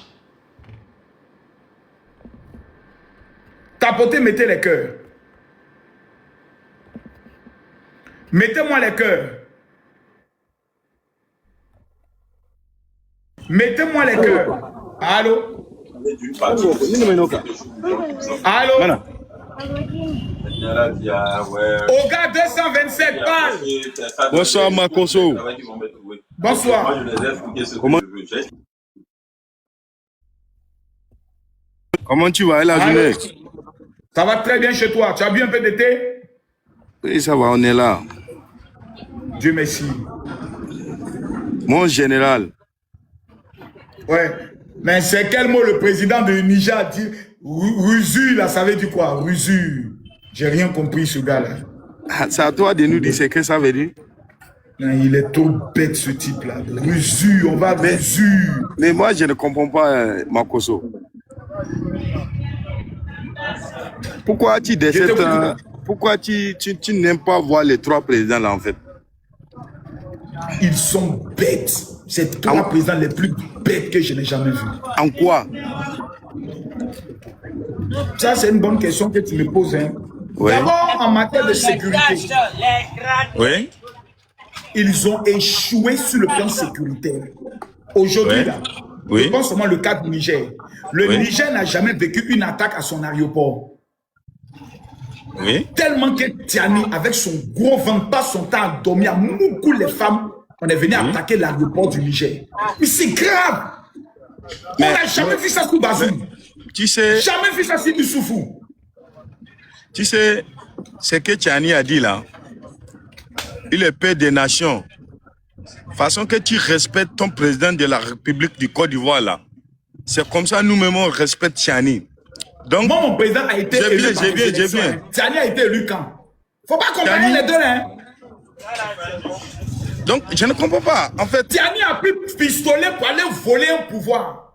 Tapotez, mettez les cœurs. Mettez-moi les cœurs. Mettez-moi les cœurs. Allô? Allô? Oga 227 balles. Bonsoir Makosso. Bonsoir. Comment tu vas la journée? Ça va très bien chez toi. Tu as bu un peu de thé? Oui, ça va, on est là. Dieu merci. Mon général. Ouais. Mais c'est quel mot le président de Niger a dit? Rusu, là, ça veut dire quoi? Rusu. J'ai rien compris, ce gars-là. Ah, c'est à toi de nous dire ce que ça veut dire. Non, il est trop bête, ce type-là. Rusu, on va Rusu. Mais moi, je ne comprends pas, Makosso. Pourquoi tu décèdes, pourquoi tu n'aimes pas voir les trois présidents là, en fait? Ils sont bêtes. C'est trois présidents les plus bêtes que je n'ai jamais vus. En quoi? Ça, c'est une bonne question que tu me poses. Hein. Oui. D'abord, en matière de sécurité, oui. Ils ont échoué sur le plan sécuritaire. Aujourd'hui, là, je pense seulement le cas du Niger. Le Niger n'a jamais vécu une attaque à son aéroport. Oui. Tellement que Tiani, avec son gros ventre, passe son temps à dormir, à beaucoup les femmes, on est venu attaquer l'aéroport du Niger. Mais c'est grave. On n'a jamais vu ça sous Bazoum. Tu sais, jamais vu ça sur Issoufou. Tu sais, ce que Tiani a dit là, il est père des nations. Façon que tu respectes ton président de la République du Côte d'Ivoire là. C'est comme ça nous-mêmes on respecte Tiani. Donc, moi, mon président a été élu. J'ai bien. Tiani a été élu quand? Faut pas comparer les deux là. Hein? Donc, je ne comprends pas. En fait, Tiani a pris pistolet pour aller voler un pouvoir.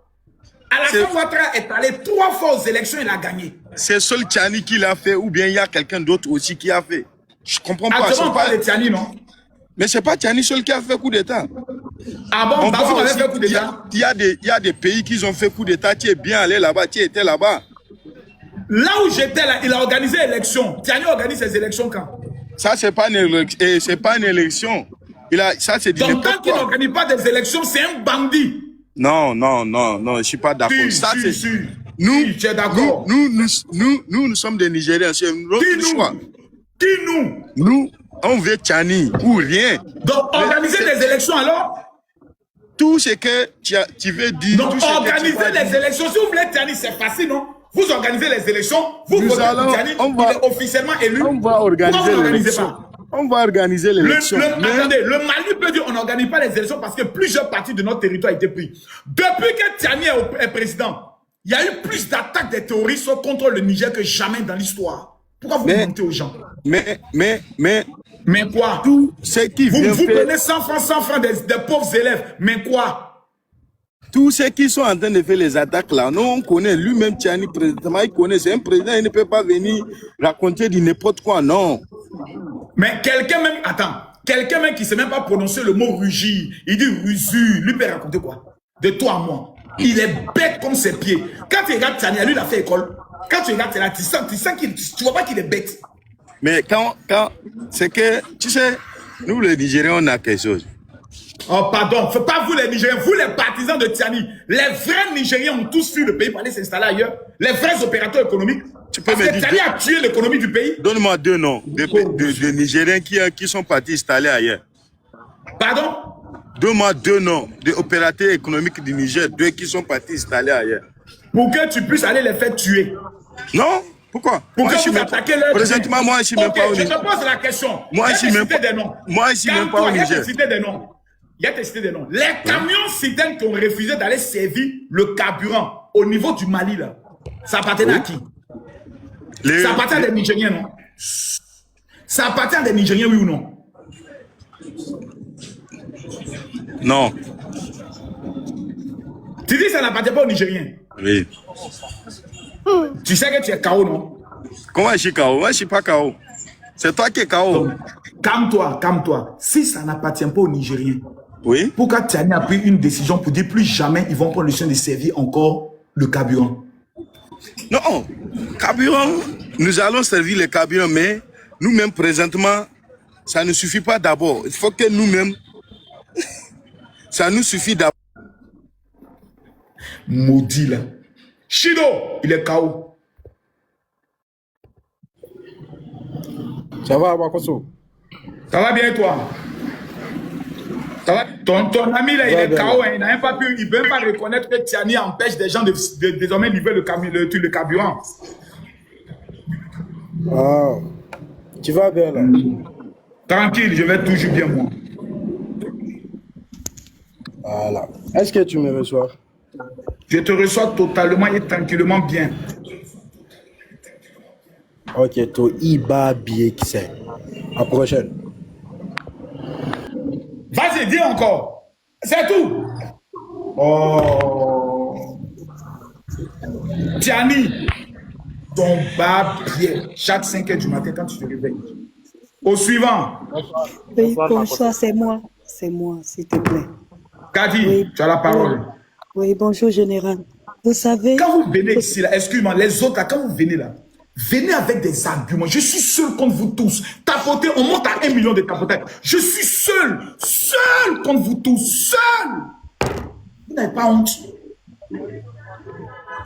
Alassane Ouattara est allé 3 fois aux élections, il a gagné. C'est seul Tiani qui l'a fait ou bien il y a quelqu'un d'autre aussi qui a fait? Je comprends pas. On parle de Tiani, non? Mais c'est pas Tiani seul qui a fait coup d'État. Ah bon? Bazoum avait fait coup d'État? Il y a des pays qui ont fait coup d'État. Tu es bien allé là-bas, tu étais là-bas. Là où j'étais là, il a organisé l'élection. Tiani organise ses élections quand? Ça, c'est pas une élection. Ça, c'est donc, tant qu'il n'organise pas des élections, c'est un bandit. Non, je suis pas d'accord. Nous sommes des Nigériens, c'est notre choix. Nous, on veut Tchani ou rien. Donc, organiser des élections alors? Tout ce que tu veux dire. Donc, organiser les élections, si vous voulez Tchani, c'est facile, non? Vous organisez les élections, vous votez pour Tchani, il est officiellement élu. On va organiser l'élection. On va organiser l'élection. Attendez, le Mali peut dire on n'organise pas les élections parce que plusieurs parties de notre territoire ont été pris. Depuis que Tchani est président, il y a eu plus d'attaques des terroristes contre le Niger que jamais dans l'histoire. Pourquoi vous mentez aux gens? Mais quoi? Tout ce qui vient vous prenez 100 francs des pauvres élèves. Mais quoi? Tous ceux qui sont en train de faire les attaques là, nous on connaît lui-même Tchani président, il connaît, c'est un président, il ne peut pas venir raconter du n'importe quoi, non. Mais quelqu'un même, attends, quelqu'un même qui ne sait même pas prononcer le mot rugir, il dit rusure, lui peut raconter quoi? De toi à moi. Il est bête comme ses pieds. Quand tu regardes Tchani, lui il a fait école. Quand tu regardes Tchani, tu sens qu'il, tu vois pas qu'il est bête. Mais quand c'est que, tu sais, nous les Nigériens, on a quelque chose. Oh pardon, pas vous les Nigériens, vous les partisans de Tchani. Les vrais Nigériens ont tous fui le pays pour aller s'installer ailleurs. Les vrais opérateurs économiques. Parce que Tchani a tué l'économie du pays. Donne-moi 2 noms de Nigériens qui sont partis installer ailleurs. Pardon? Donne-moi 2 noms d'opérateurs économiques du Niger, 2 qui sont partis installer ailleurs. Pour que tu puisses aller les faire tuer. Non? Pourquoi? Pour que vous attaquez leur... Présentement, moi, je ne suis même pas au Niger. Je te pose la question. Moi, je ne suis même pas... Moi, je suis même pas au Niger. Il y a cité des noms. Il y a cité des noms. Les camions citernes qui ont refusé d'aller servir le carburant au niveau du Mali, là, ça appartenait à qui? Ça appartient à des Nigériens, non? Ça appartient à des Nigériens, oui ou non? Non. Tu dis que ça n'appartient pas aux Nigériens? Oui. Tu sais que tu es KO, non? Comment je suis KO? Moi, je ne suis pas KO. C'est toi qui es KO. Calme-toi, calme-toi. Si ça n'appartient pas aux Nigériens, oui. Pourquoi Tchani a pris une décision pour dire plus jamais ils vont prendre le soin de servir encore le carburant? Non, carburant, nous allons servir le carburant, mais nous-mêmes présentement, ça ne suffit pas d'abord. Il faut que nous-mêmes, ça nous suffit d'abord. Maudit là. Shido, il est KO. Ça va, Makoso? Ça va bien, toi? Ça va? Ton ami là, il est KO, hein, il n'a même pas pu, il ne peut même pas reconnaître que Tchani empêche des gens de désormais livrer le carburant. Ah, tu vas bien là? Tranquille, je vais toujours bien moi. Voilà. Est-ce que tu me reçois? Je te reçois totalement et tranquillement bien. Ok, toi, Iba Biekse. À la prochaine. Vas-y, dis encore. C'est tout. Oh. Tchani, ton bas pied chaque 5 h du matin quand tu te réveilles. Au suivant. Oui, bonsoir, c'est moi. C'est moi, s'il te plaît. Kadi, oui. Tu as la parole. Oui, bonjour, général. Vous savez... Quand vous venez ici, là, excuse-moi, les autres, là, quand vous venez là, venez avec des arguments. Je suis seul contre vous tous. Tapoter, on monte à 1 million de tapotages. Je suis seul contre vous tous. Seul. Vous n'avez pas honte.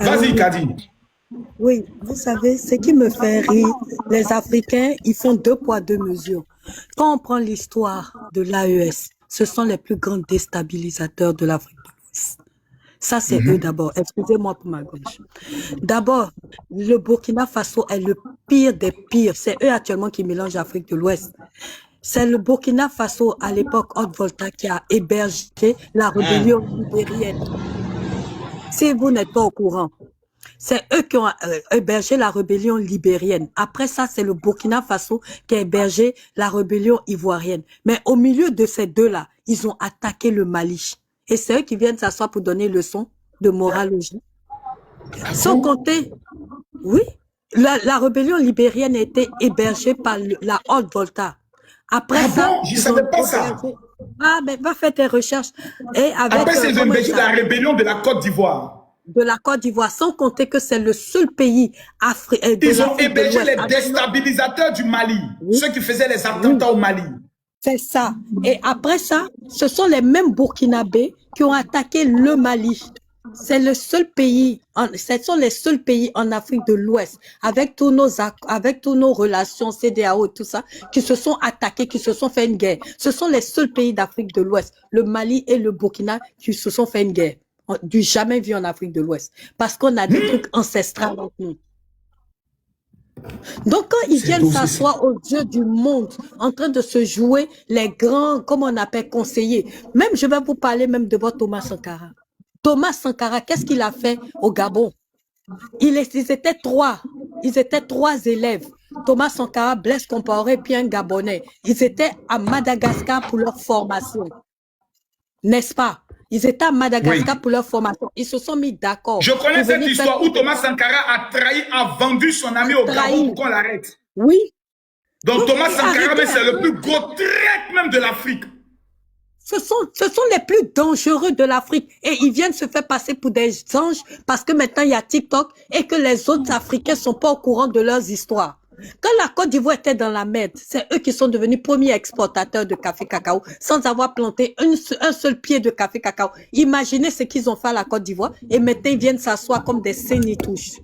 Vas-y, Kadi. Oui, vous savez, ce qui me fait rire, les Africains, ils font 2 poids 2 mesures. Quand on prend l'histoire de l'AES, ce sont les plus grands déstabilisateurs de l'Afrique de l'Ouest. Ça, c'est eux d'abord. Excusez-moi pour ma gauche. D'abord, le Burkina Faso est le pire des pires. C'est eux actuellement qui mélangent l'Afrique de l'Ouest. C'est le Burkina Faso, à l'époque, Haute-Volta, qui a hébergé la rébellion libérienne. Si vous n'êtes pas au courant, c'est eux qui ont hébergé la rébellion libérienne. Après ça, c'est le Burkina Faso qui a hébergé la rébellion ivoirienne. Mais au milieu de ces deux-là, ils ont attaqué le Mali. Et c'est eux qui viennent s'asseoir pour donner leçon de moralogie. Sans compter, oui, la rébellion libérienne a été hébergée par la Haute-Volta. Après ça, je ne savais pas ça. Ah, mais va faire tes recherches. Et avec, après, c'est la rébellion de la Côte d'Ivoire. De la Côte d'Ivoire, sans compter que c'est le seul pays africain. Ils ont hébergé les déstabilisateurs du Mali, ceux qui faisaient les attentats au Mali. C'est ça. Et après ça, ce sont les mêmes Burkinabés qui ont attaqué le Mali. C'est le seul pays, ce sont les seuls pays en Afrique de l'Ouest, avec tous nos relations, CEDEAO et tout ça, qui se sont attaqués, qui se sont fait une guerre. Ce sont les seuls pays d'Afrique de l'Ouest, le Mali et le Burkina, qui se sont fait une guerre. Du jamais vu en Afrique de l'Ouest. Parce qu'on a des trucs ancestrales entre nous. Donc, quand ils viennent s'asseoir aux yeux du monde, en train de se jouer les grands, comme on appelle, conseillers, même je vais vous parler même de votre Thomas Sankara. Thomas Sankara, qu'est-ce qu'il a fait au Gabon? Ils étaient trois. Ils étaient trois élèves. Thomas Sankara, Blaise Compaoré, puis un Gabonais. Ils étaient à Madagascar pour leur formation. N'est-ce pas? Ils étaient à Madagascar pour leur formation. Ils se sont mis d'accord. Je connais cette histoire où Thomas Sankara a trahi, a vendu son ami au Gabon pour qu'on l'arrête. Oui. Donc Thomas Sankara, c'est le plus gros traître même de l'Afrique. Ce sont les plus dangereux de l'Afrique. Et ils viennent se faire passer pour des anges parce que maintenant il y a TikTok et que les autres Africains sont pas au courant de leurs histoires. Quand la Côte d'Ivoire était dans la merde, c'est eux qui sont devenus premiers exportateurs de café cacao sans avoir planté un seul pied de café cacao. Imaginez ce qu'ils ont fait à la Côte d'Ivoire et maintenant ils viennent s'asseoir comme des sénitouches.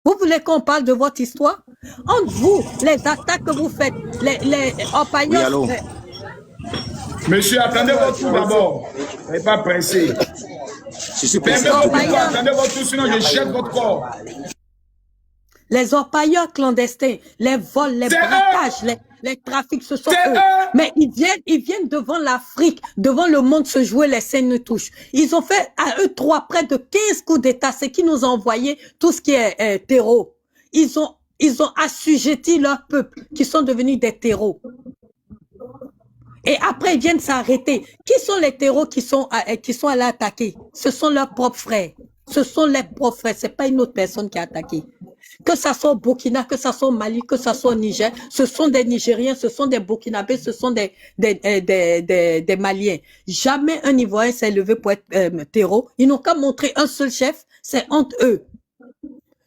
Vous voulez qu'on parle de votre histoire? Entre vous, les attaques que vous faites, les orpailleurs... Oui, monsieur, attendez votre tour d'abord. Vous n'êtes pas pressé. Attendez votre tour, sinon je jette votre corps. Les orpailleurs clandestins, les vols, les braquages, les trafics, ce sont eux. Mais ils viennent devant l'Afrique, devant le monde se jouer les scènes touches. Ils ont fait à eux trois près de 15 coups d'État, c'est qui nous ont envoyé tout ce qui est terreau. Ils ont assujetti leur peuple, qui sont devenus des terreaux. Et après, ils viennent s'arrêter. Qui sont les terreaux qui sont allés attaquer? Ce sont leurs propres frères. Ce sont les propres frères. C'est pas une autre personne qui a attaqué. Que ça soit au Burkina, que ça soit au Mali, que ça soit au Niger, ce sont des Nigériens, ce sont des Burkinabés, ce sont des Maliens. Jamais un Ivoirien s'est levé pour être terreau. Ils n'ont qu'à montrer un seul chef, c'est entre eux.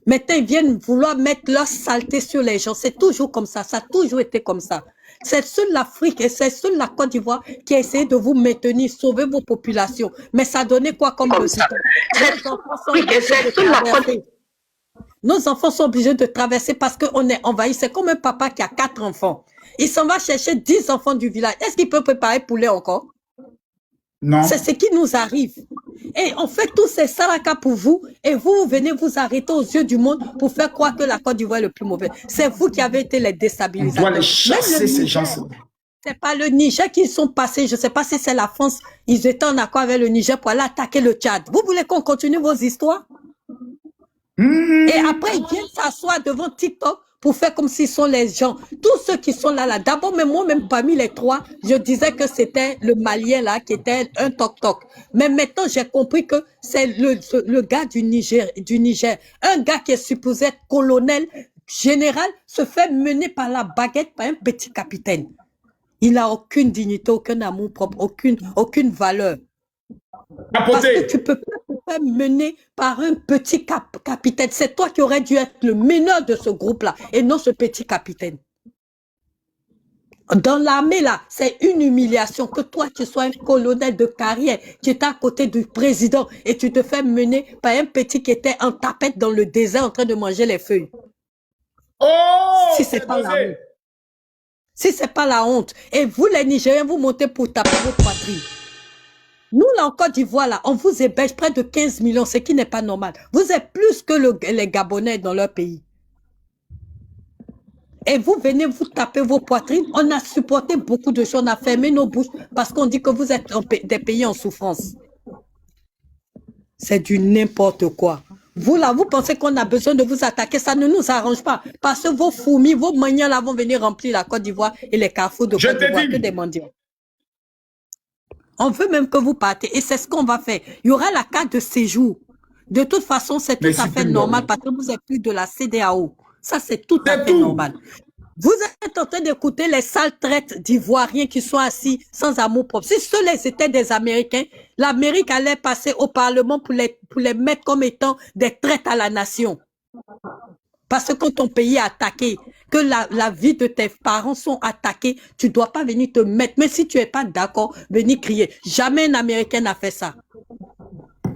Maintenant, ils viennent vouloir mettre leur saleté sur les gens. C'est toujours comme ça. Ça a toujours été comme ça. C'est seule l'Afrique et c'est seule la Côte d'Ivoire qui a essayé de vous maintenir, sauver vos populations. Mais ça donnait quoi comme résultat? Nos enfants sont obligés de traverser parce qu'on est envahi. C'est comme un papa qui a 4 enfants. Il s'en va chercher 10 enfants du village. Est-ce qu'il peut préparer poulet encore? Non. C'est ce qui nous arrive. Et on fait tous ces saraka pour vous et vous venez vous arrêter aux yeux du monde pour faire croire que la Côte d'Ivoire est le plus mauvais. C'est vous qui avez été les déstabilisateurs. On doit les chasser, ces gens. C'est pas le Niger qui sont passés. Je ne sais pas si c'est la France. Ils étaient en accord avec le Niger pour aller attaquer le Tchad. Vous voulez qu'on continue vos histoires? Et après, ils viennent s'asseoir devant TikTok pour faire comme s'ils sont les gens. Tous ceux qui sont là. D'abord, mais moi-même, parmi les trois, je disais que c'était le Malien là qui était un toc-toc. Mais maintenant, j'ai compris que c'est le gars du Niger. Un gars qui est supposé être colonel, général, se fait mener par la baguette par un petit capitaine. Il n'a aucune dignité, aucun amour propre, aucune valeur. Parce que tu peux pas te faire mener par un petit capitaine. C'est toi qui aurais dû être le meneur de ce groupe-là et non ce petit capitaine. Dans l'armée, là, c'est une humiliation que toi, tu sois un colonel de carrière, tu es à côté du président et tu te fais mener par un petit qui était en tapette dans le désert en train de manger les feuilles. Oh, si c'est pas la honte. Si c'est pas la honte. Et vous, les Nigériens, vous montez pour taper vos poitrines. Nous, là, en Côte d'Ivoire, là, on vous héberge près de 15 millions, ce qui n'est pas normal. Vous êtes plus que les Gabonais dans leur pays. Et vous venez vous taper vos poitrines. On a supporté beaucoup de choses. On a fermé nos bouches parce qu'on dit que vous êtes des pays en souffrance. C'est du n'importe quoi. Vous, là, vous pensez qu'on a besoin de vous attaquer. Ça ne nous arrange pas. Parce que vos fourmis, vos manias, là, vont venir remplir la Côte d'Ivoire et les carrefours de Côte d'Ivoire que des mendiants. On veut même que vous partez. Et c'est ce qu'on va faire. Il y aura la carte de séjour. De toute façon, c'est tout à fait normal parce que vous êtes plus de la CEDEAO. Ça, c'est tout à fait normal. Vous êtes en train d'écouter les sales traites d'Ivoiriens qui sont assis sans amour propre. Si ceux-là étaient des Américains, l'Amérique allait passer au Parlement pour les mettre comme étant des traites à la nation. Parce que quand ton pays est attaqué, que la vie de tes parents sont attaqués, tu ne dois pas venir te mettre. Mais si tu n'es pas d'accord, venir crier. Jamais un Américain n'a fait ça.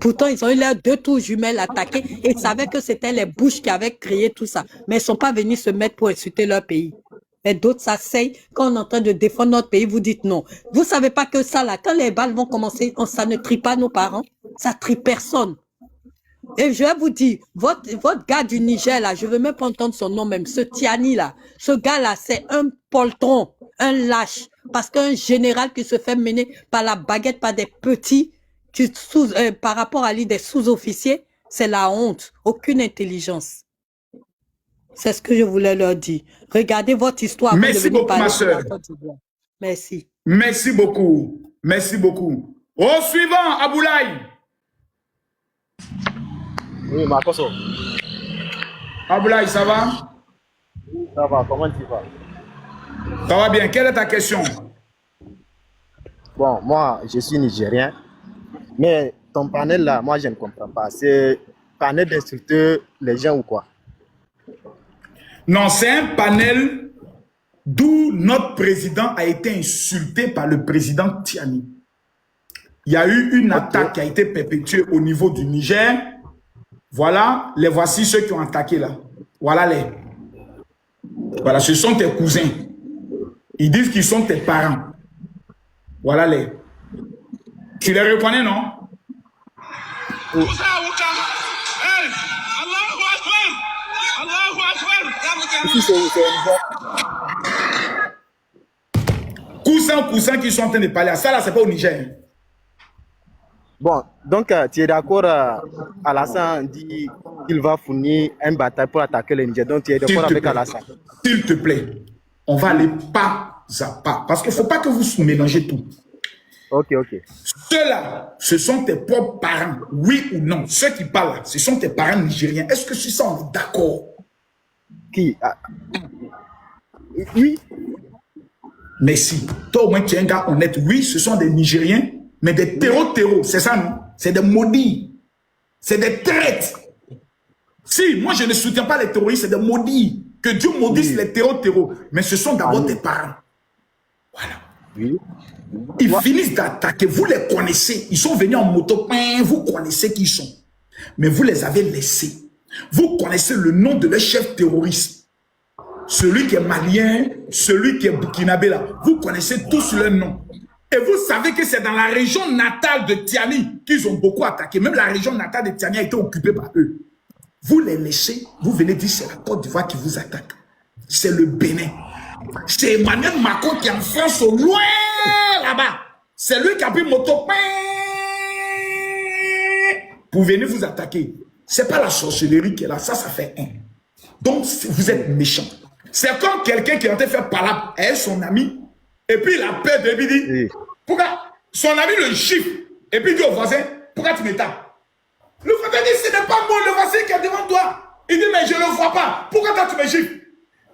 Pourtant, ils ont eu leurs 2 tours jumelles attaquées et ils savaient que c'était les Bush qui avaient créé tout ça. Mais ils ne sont pas venus se mettre pour insulter leur pays. Mais d'autres s'asseyent quand on est en train de défendre notre pays, vous dites non. Vous ne savez pas que ça, là, quand les balles vont commencer, ça ne trie pas nos parents, ça trie personne. Et je vais vous dire, votre gars du Niger, là, je ne veux même pas entendre son nom même, ce Tiani, là, ce gars-là, c'est un poltron, un lâche, parce qu'un général qui se fait mener par la baguette par des petits, par rapport à lui, des sous-officiers, c'est la honte, aucune intelligence. C'est ce que je voulais leur dire. Regardez votre histoire. Merci beaucoup, ma soeur. Merci. Merci beaucoup. Merci beaucoup. Au suivant, Aboulaye. Oui, Makoso. Aboulaye, ça va? Ça va, comment tu vas? Ça va bien. Quelle est ta question? Bon, moi, je suis nigérien. Mais ton panel là, moi, je ne comprends pas. C'est panel d'instructeurs, les gens ou quoi? Non, c'est un panel d'où notre président a été insulté par le président Tiani. Il y a eu une attaque qui a été perpétuée au niveau du Niger. Voilà, les voici ceux qui ont attaqué là. Voilà les. Voilà, ce sont tes cousins. Ils disent qu'ils sont tes parents. Voilà les. Tu les reconnais, non? Cousin qui sont en train de parler. Ça là, c'est pas au Niger. Bon, donc tu es d'accord, Alassane dit qu'il va fournir un bataille pour attaquer le Niger. Donc tu es d'accord avec Alassane? S'il te plaît, on va aller pas à pas. Parce qu'il ne faut pas que vous mélangez tout. Ok. Ceux-là, ce sont tes propres parents, oui ou non. Ceux qui parlent là, ce sont tes parents nigériens. Est-ce que sur ça, on est d'accord? Qui? Oui. Mais si, toi au moins tu es un gars honnête, oui, ce sont des Nigériens, mais des terreaux, c'est ça, non? C'est des maudits. C'est des traites. Si, moi je ne soutiens pas les terroristes, c'est des maudits. Que Dieu maudisse les terreaux. Mais ce sont d'abord tes parents. Voilà. Oui. Ils finissent d'attaquer, vous les connaissez. Ils sont venus en moto, vous connaissez qui ils sont. Mais vous les avez laissés. Vous connaissez le nom de leur chef terroriste. Celui qui est malien, celui qui est burkinabé là. Vous connaissez tous leurs noms. Et vous savez que c'est dans la région natale de Tiani qu'ils ont beaucoup attaqué. Même la région natale de Tiani a été occupée par eux. Vous les laissez, vous venez dire c'est la Côte d'Ivoire qui vous attaque. C'est le Bénin. C'est Emmanuel Macron qui est en France au loin là-bas. C'est lui qui a pris moto pour venir vous attaquer. C'est pas la sorcellerie qui est là, ça fait un. Donc vous êtes méchant. C'est comme quelqu'un qui est en train de faire palabre avec son ami, et puis il a peur de lui dire, pourquoi son ami le chiffre, et puis il dit au voisin, pourquoi tu m'étapes? Le voisin dit, ce n'est pas moi, le voisin qui est devant toi. Il dit, mais je ne le vois pas. Pourquoi toi tu me chiffres?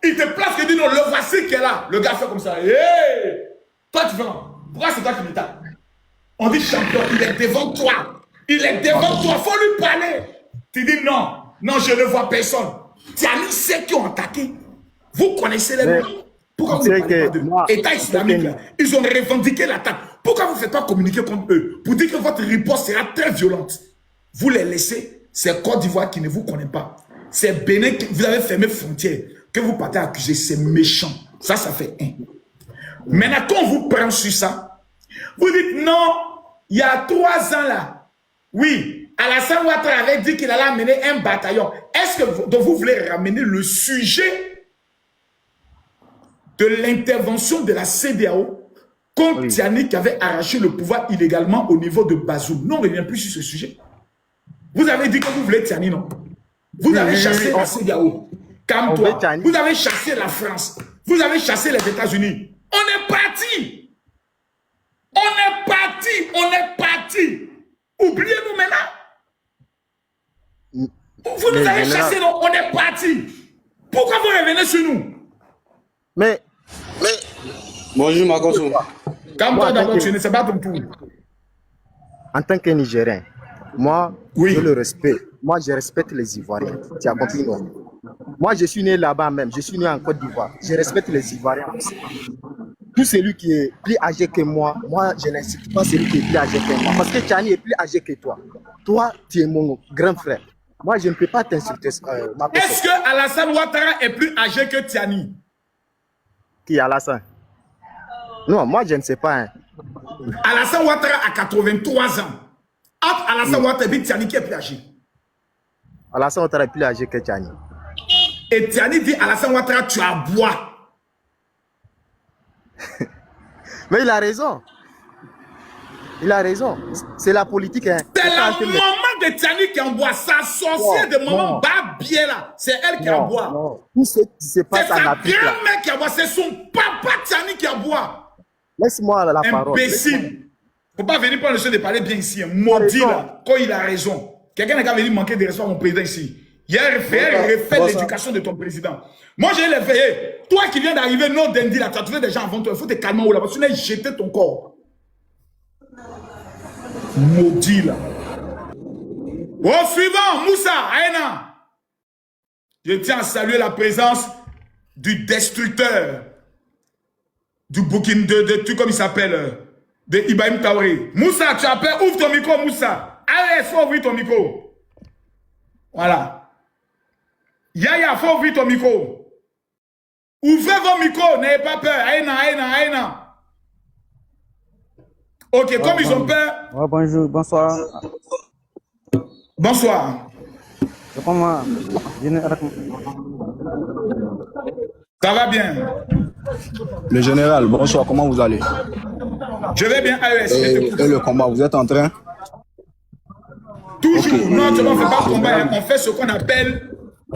Il te place, il dit, non, le voici qui est là. Le gars fait comme ça. Hey! Toi tu fais, pourquoi c'est toi qui m'étapes? On dit, champion, il est devant toi. Il est devant toi, il faut lui parler. Tu dis, non, je ne vois personne. Tiani sait qui ont attaqué. Vous connaissez les noms. Pourquoi vous ne parlez pas de État islamique là? Ils ont revendiqué l'attaque. Pourquoi vous ne faites pas communiquer contre eux? Pour dire que votre riposte sera très violente. Vous les laissez, c'est Côte d'Ivoire qui ne vous connaît pas. C'est Bénin que vous avez fermé frontière, que vous partez accuser. C'est méchant. Ça fait un. Maintenant, quand on vous prend sur ça, vous dites non, il y a 3 ans là, oui, Alassane Ouattara avait dit qu'il allait amener un bataillon. Est-ce que vous voulez ramener le sujet de l'intervention de la CEDEAO contre Tiani qui avait arraché le pouvoir illégalement au niveau de Bazoum? Non, on ne revient plus sur ce sujet. Vous avez dit que vous voulez Tiani, non? Vous avez chassé la CEDEAO. Calme-toi. Vous avez chassé la France. Vous avez chassé les États-Unis. On est parti. On est parti. Oubliez-nous maintenant. Vous nous avez chassés, non? On est parti. Pourquoi vous revenez sur nous? Mais... Bonjour, Makoso. Calme-toi d'abord, tu ne sais pas ton tour. En tant que Nigérien, moi, je le respecte. Moi, je respecte les Ivoiriens. Tu as compris, non? Moi, je suis né là-bas même. Je suis né en Côte d'Ivoire. Je respecte les Ivoiriens aussi. tout celui qui est plus âgé que moi, je n'incite pas celui qui est plus âgé que moi. Parce que Tchani est plus âgé que toi. Toi, tu es mon grand frère. Moi, je ne peux pas t'insulter. Est-ce que Alassane Ouattara est plus âgé que Tiani? Qui est Alassane? Non, moi, je ne sais pas. Hein. Alassane Ouattara a 83 ans. Entre Alassane Ouattara et Tiani, qui est plus âgé? Alassane Ouattara est plus âgé que Tiani. Et Tiani dit Alassane Ouattara, tu aboies. Mais il a raison. Il a raison. C'est la politique. Hein. C'est la maman de Tiani qui envoie. Sa sorcière de maman Babie là. C'est elle qui envoie. Non. Tout ce qui se passe en Afrique. C'est sa grand-mère qui envoie. C'est son papa Tiani qui envoie. Laisse-moi la parole. Imbécile. Faut pas venir prendre le soin de parler bien ici. Hein. Maudit là. Quand il a raison. Quelqu'un n'a qu'à venir manquer de respect à mon président ici. Il a refait l'éducation de ton président. Moi, j'ai les veillé. Toi qui viens d'arriver, non, Dendi, là, tu as trouvé des gens avant toi. Il faut te calmer là, parce que tu n'as jeté ton corps. Maudit là. Au suivant, Moussa, Aïna. Je tiens à saluer la présence du destructeur du bouquin de comme il s'appelle, de Ibrahim Traoré. Moussa, tu appelles, ouvre ton micro, Moussa. Allez, il faut ouvrir ton micro. Voilà. Yaya, faut ouvrir ton micro. Ouvrez vos micros, n'ayez pas peur. Aïna. Ok, comme ils ont peur. Ouais, bonjour, bonsoir. Bonsoir. Comment? Ça va bien. Le général, bonsoir, comment vous allez? Je vais bien, AES. Et le combat, vous êtes en train? Toujours. Okay. Non, tu ne fais pas combat. On fait ce qu'on appelle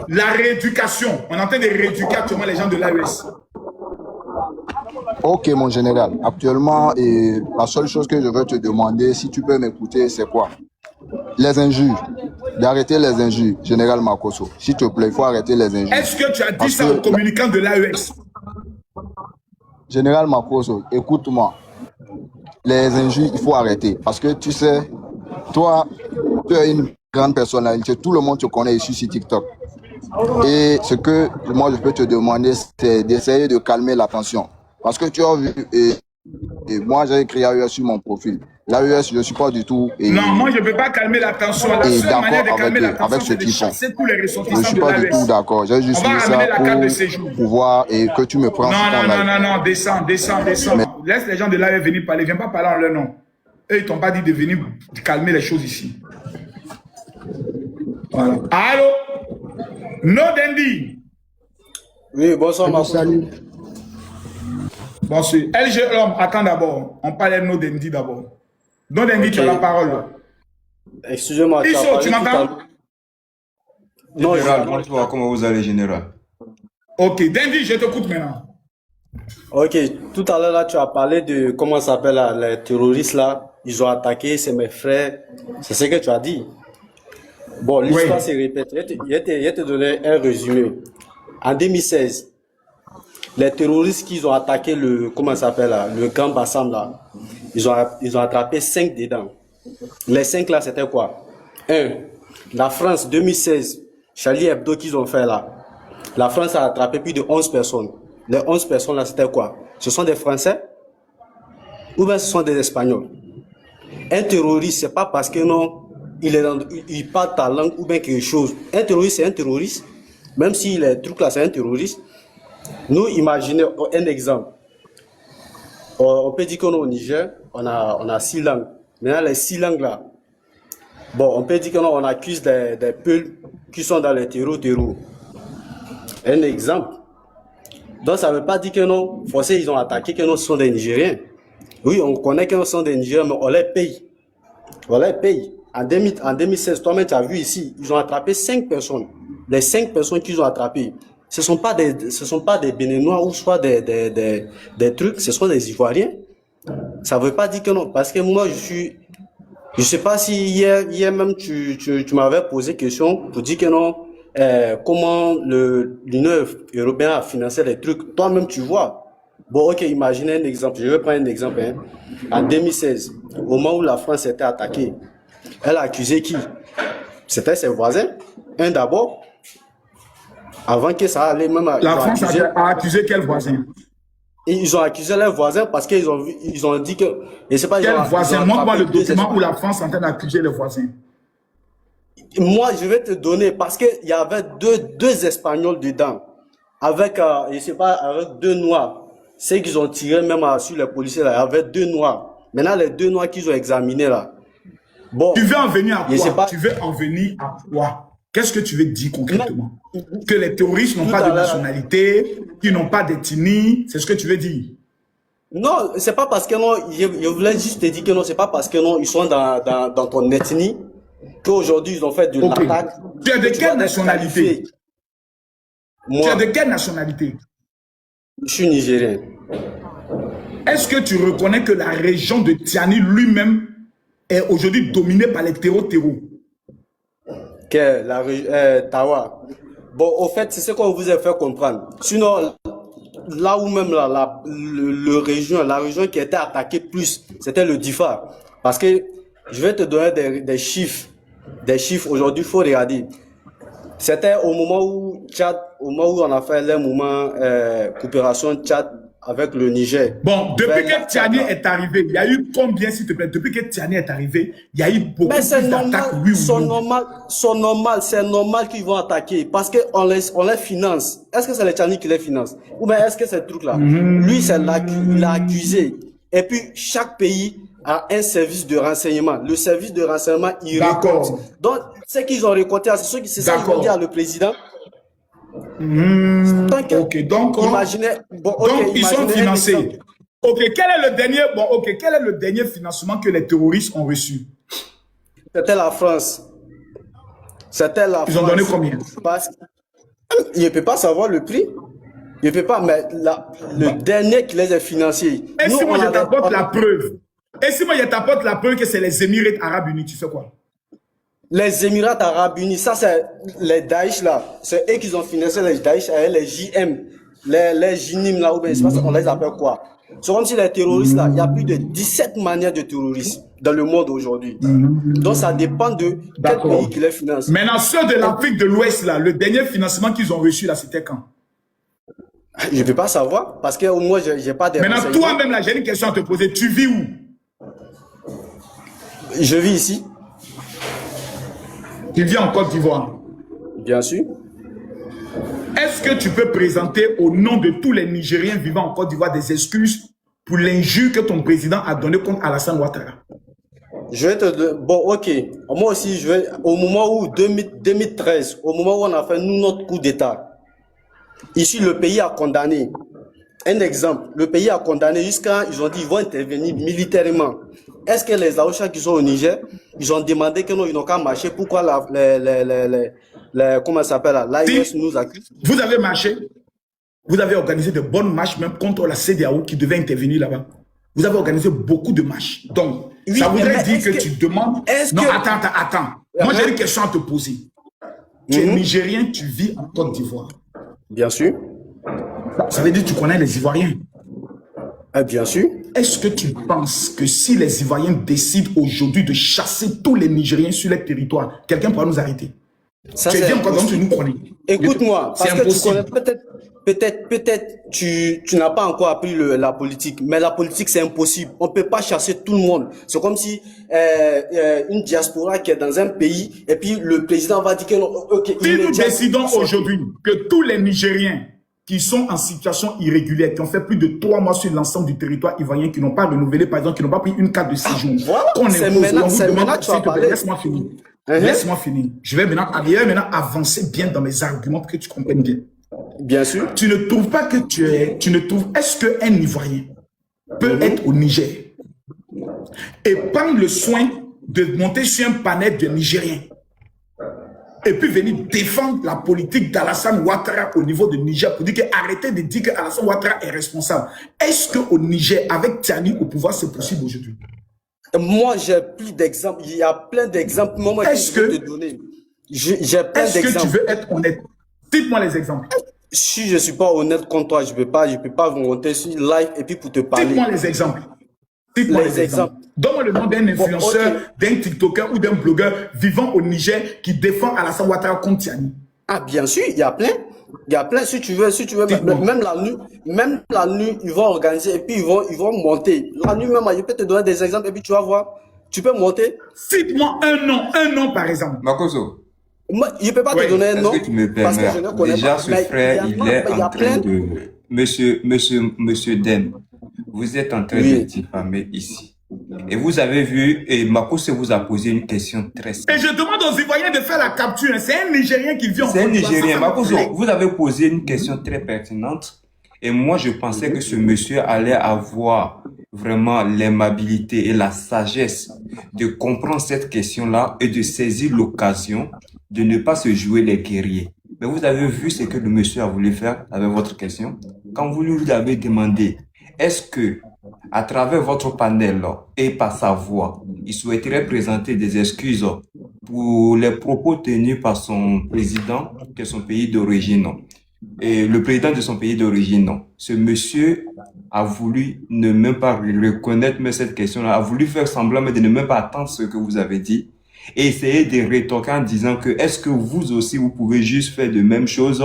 la rééducation. On est en train de rééduquer actuellement les gens de l'AES. Ok, mon général. Actuellement, la seule chose que je veux te demander, si tu peux m'écouter, c'est quoi? Les injures. D'arrêter les injures, général Makosso. S'il te plaît, il faut arrêter les injures. Est-ce que tu as dit ça aux communicants de l'AES? Général Makosso, écoute-moi. Les injures, il faut arrêter. Parce que tu sais, toi, tu es une grande personnalité. Tout le monde te connaît ici sur TikTok. Et ce que moi, je peux te demander, c'est d'essayer de calmer la tension. Parce que tu as vu, et moi, j'ai écrit AES sur mon profil. L'AES, je ne suis pas du tout... non, moi, je ne peux pas calmer la tension. La seule manière de calmer la tension, c'est de chasser tous les ressortissants de l'AES. Je ne suis pas du tout d'accord. J'ai juste mis ça pour pouvoir et que tu me prends... Non, descends. Mais... Laisse les gens de l'AES venir parler. Viens pas parler en leur nom. Eux, ils t'ont pas dit de venir calmer les choses ici. Voilà. Allô? No Dendi. Oui, bonsoir, ma salut. Bonsoir. LG L'homme, attends d'abord. On parle de No Dendi d'abord. No Dendi, okay. Tu as la parole. Excusez-moi. Iso, tu m'entends? Non, général, bonsoir, comment vous allez, général? Ok, Dendi, je t'écoute maintenant. Ok, tout à l'heure, là, tu as parlé de, comment ça s'appelle, les terroristes, là. Ils ont attaqué, c'est mes frères. C'est ce que tu as dit. Bon, l'histoire se répète. Je vais te donner un résumé. En 2016, les terroristes qui ont attaqué le Grand Bassam là, ils ont attrapé 5 dedans. Les 5 là, c'était quoi? 1. La France, 2016, Charlie Hebdo qu'ils ont fait là. La France a attrapé plus de 11 personnes. Les 11 personnes là, c'était quoi? Ce sont des Français ou bien ce sont des Espagnols? Un terroriste, c'est pas parce que non, il parle ta langue ou bien quelque chose. Un terroriste, c'est un terroriste. Même si les trucs là, c'est un terroriste. Nous, imaginez un exemple. On peut dire qu'au Niger, on a 6 langues. Maintenant, les 6 langues là, bon, on peut dire qu'on accuse des peuples qui sont dans les terreaux. Un exemple. Donc, ça ne veut pas dire que non, forcément, ils ont attaqué, que non, ce sont des Nigériens. Oui, on connaît que ce sont des Nigériens, mais on les paye. On les paye. En 2016, toi-même, tu as vu ici, ils ont attrapé 5 personnes. Les 5 personnes qu'ils ont attrapées, ce ne sont pas des Béninois ou soit des trucs, ce sont des Ivoiriens. Ça ne veut pas dire que non. Parce que moi, je sais pas si hier même tu m'avais posé question pour dire que non, comment l'Union européenne a financé les trucs. Toi-même, tu vois. Bon, ok, imaginez un exemple. Je vais prendre un exemple. Hein. En 2016, au moment où la France était attaquée, elle a accusé qui? C'était ses voisins. Un d'abord. Avant que ça allait même... La France a accusé quel voisin? Et ils ont accusé leurs voisins parce qu'ils ont, ils ont dit que... Et c'est pas, Quel voisin? Montre-moi le document Espagnols. où la France est en train d'accuser les voisins. Moi, je vais te donner, parce qu'il y avait deux Espagnols dedans, avec, je sais pas, avec 2 Noirs. C'est qu'ils ont tiré même sur les policiers, là, il y avait 2 Noirs. Maintenant, les 2 Noirs qu'ils ont examinés, là. Bon. Tu veux en venir à je sais quoi? pas. Tu veux en venir à quoi? Qu'est-ce que tu veux dire concrètement? Que les terroristes n'ont Tout pas à de l'heure. nationalité, qu'ils n'ont pas d'ethnie, c'est ce que tu veux dire? Non, c'est pas parce que non, je voulais juste te dire que non, c'est pas parce que non, ils sont dans ton ethnie qu'aujourd'hui ils ont fait de Ok. l'attaque. Tu es de Que tu quelle vas être nationalité? qualifié. Tu Moi, es de quelle nationalité? je suis nigérien. Est-ce que tu reconnais que la région de Tiani lui-même est aujourd'hui dominée par les terreaux? Que la Tawa. Bon, au fait, c'est ce qu'on vous a fait comprendre. Sinon, là où même la région qui était attaquée plus, c'était le Difa. Parce que je vais te donner des chiffres. Des chiffres, aujourd'hui, il faut regarder. C'était au moment où on a fait le moment coopération Tchad avec le Niger. Bon, depuis Vers que la- Tiani est arrivé, il y a eu combien, s'il te plaît? Depuis que Tiani est arrivé, il y a eu beaucoup Mais c'est plus normal, d'attaques, oui ou non? c'est normal qu'ils vont attaquer parce qu'on les finance. Est-ce que c'est les Tchani qui les financent? Ou bien est-ce que c'est le truc-là? Lui, il l'a accusé. Et puis, chaque pays a un service de renseignement. Le service de renseignement, il récolte. Donc, ce qu'ils ont récolté, c'est ça qu'ils vont dire à le président. Ok, donc, Imaginez, bon, ok, donc ils sont imaginez un financés. exemple. Ok, quel est le dernier financement que les terroristes ont reçu? C'était la France. C'était la France. Ils ont donné combien? Parce que je ne peux pas savoir le prix. Je ne peux pas, mais le dernier qui les a financés. Et nous, si moi on je avait- t'apporte la preuve? Et si moi je t'apporte la preuve que c'est les Émirats Arabes Unis, tu fais quoi? Les Émirats Arabes Unis, ça c'est les Daesh là. C'est eux qui ont financé les Daesh, les JM, les JINIM là, ou bien je sais pas, on les appelle quoi. C'est comme si les terroristes là, il y a plus de 17 manières de terroristes dans le monde aujourd'hui. Donc ça dépend de quel pays qui les finance. Maintenant, ceux de l'Afrique de l'Ouest, là, le dernier financement qu'ils ont reçu, là, c'était quand? Je ne peux pas savoir parce que moi, je n'ai pas de Maintenant, renseignements. toi-même, là, j'ai une question à te poser. Tu vis où? Je vis ici. Tu vis en Côte d'Ivoire? Bien sûr. Est-ce que tu peux présenter au nom de tous les Nigériens vivant en Côte d'Ivoire des excuses pour l'injure que ton président a donnée contre Alassane Ouattara? Je vais te... Bon, ok. Moi aussi, je vais... Au moment où, 2013, au moment où on a fait nous, notre coup d'État, ici, le pays a condamné. Un exemple, le pays a condamné jusqu'à... Ils ont dit qu'ils vont intervenir militairement. Est-ce que les Aoucha qui sont au Niger, ils ont demandé que non, ils n'ont qu'à marcher? Pourquoi comment ça s'appelle là? L'AIS nous accuse. Vous avez marché, vous avez organisé de bonnes marches même contre la CEDEAO qui devait intervenir là-bas. Vous avez organisé beaucoup de marches. Donc, Oui, ça voudrait mais dire est-ce que, que- tu demandes... est-ce Non, que- attends. Moi, j'ai une question à te poser. Tu es Nigérien, tu vis en Côte d'Ivoire. Bien sûr. Ça veut dire que tu connais les Ivoiriens. Bien sûr. Est-ce que tu penses que si les Ivoiriens décident aujourd'hui de chasser tous les Nigériens sur leur territoire, quelqu'un pourra nous arrêter? Ça, Tu es c'est bien quand tu nous connais. Écoute-moi, C'est parce que tu impossible. connais peut-être tu n'as pas encore appris la politique, mais la politique c'est impossible. On peut pas chasser tout le monde. C'est comme si une diaspora qui est dans un pays et puis le président va dire que non, ok. Si nous immédiatement, décidons aujourd'hui que tous les Nigériens qui sont en situation irrégulière, qui ont fait plus de 3 mois sur l'ensemble du territoire ivoirien, qui n'ont pas renouvelé, par exemple, qui n'ont pas pris une carte de séjour, qu'on c'est impose, maintenant- on vous c'est demande, maintenant que tu s'il vas te plaît, parler. laisse-moi finir. Laisse-moi finir. Je vais maintenant avancer bien dans mes arguments pour que tu comprennes bien. Bien sûr. Tu ne trouves pas que est-ce qu'un Ivoirien peut être au Niger et prendre le soin de monter sur un panel de Nigériens et puis venir défendre la politique d'Alassane Ouattara au niveau de Niger pour dire que arrêtez de dire que Alassane Ouattara est responsable. Est-ce qu'au Niger, avec Tiani au pouvoir, c'est possible aujourd'hui? Moi, j'ai plus d'exemples. Il y a plein d'exemples. Moi, Est-ce je vais que- te donner. J'ai plein Est-ce que d'exemples. tu veux être honnête? Dites-moi les exemples. Si je suis pas honnête contre toi, je peux pas vous monter sur live et puis pour te parler. Dites-moi les exemples. Dites-moi les exemples. Donne-moi le nom d'un influenceur, d'un TikToker ou d'un blogueur vivant au Niger qui défend Alassane Ouattara contre Tiani. Ah, bien sûr, il y a plein. Il y a plein, si tu veux, même la nuit, ils vont organiser et puis ils vont monter. La nuit même, je peux te donner des exemples et puis tu vas voir. Tu peux monter. Cite-moi un nom par exemple. Makoso. Moi, je ne peux pas te donner un nom. Est-ce que tu me parce que je permets? ne connais Déjà, pas. ce frère, il est en train de... Monsieur Dem, vous êtes en train de diffamer ici. Et vous avez vu, et Makoso vous a posé une question très simple. Et je demande aux Ivoiriens de faire la capture. C'est un Nigérien qui vient. C'est un Nigérien. Makoso, vous avez posé une question très pertinente. Et moi, je pensais que ce monsieur allait avoir vraiment l'aimabilité et la sagesse de comprendre cette question-là et de saisir l'occasion de ne pas se jouer les guerriers. Mais vous avez vu ce que le monsieur a voulu faire avec votre question. Quand vous lui avez demandé, est-ce que, à travers votre panel et par sa voix, il souhaiterait présenter des excuses pour les propos tenus par son président de son pays d'origine, et le président de son pays d'origine, non. Ce monsieur a voulu ne même pas reconnaître mais cette question-là, a voulu faire semblant mais de ne même pas attendre ce que vous avez dit et essayer de rétorquer en disant que est-ce que vous aussi vous pouvez juste faire de même chose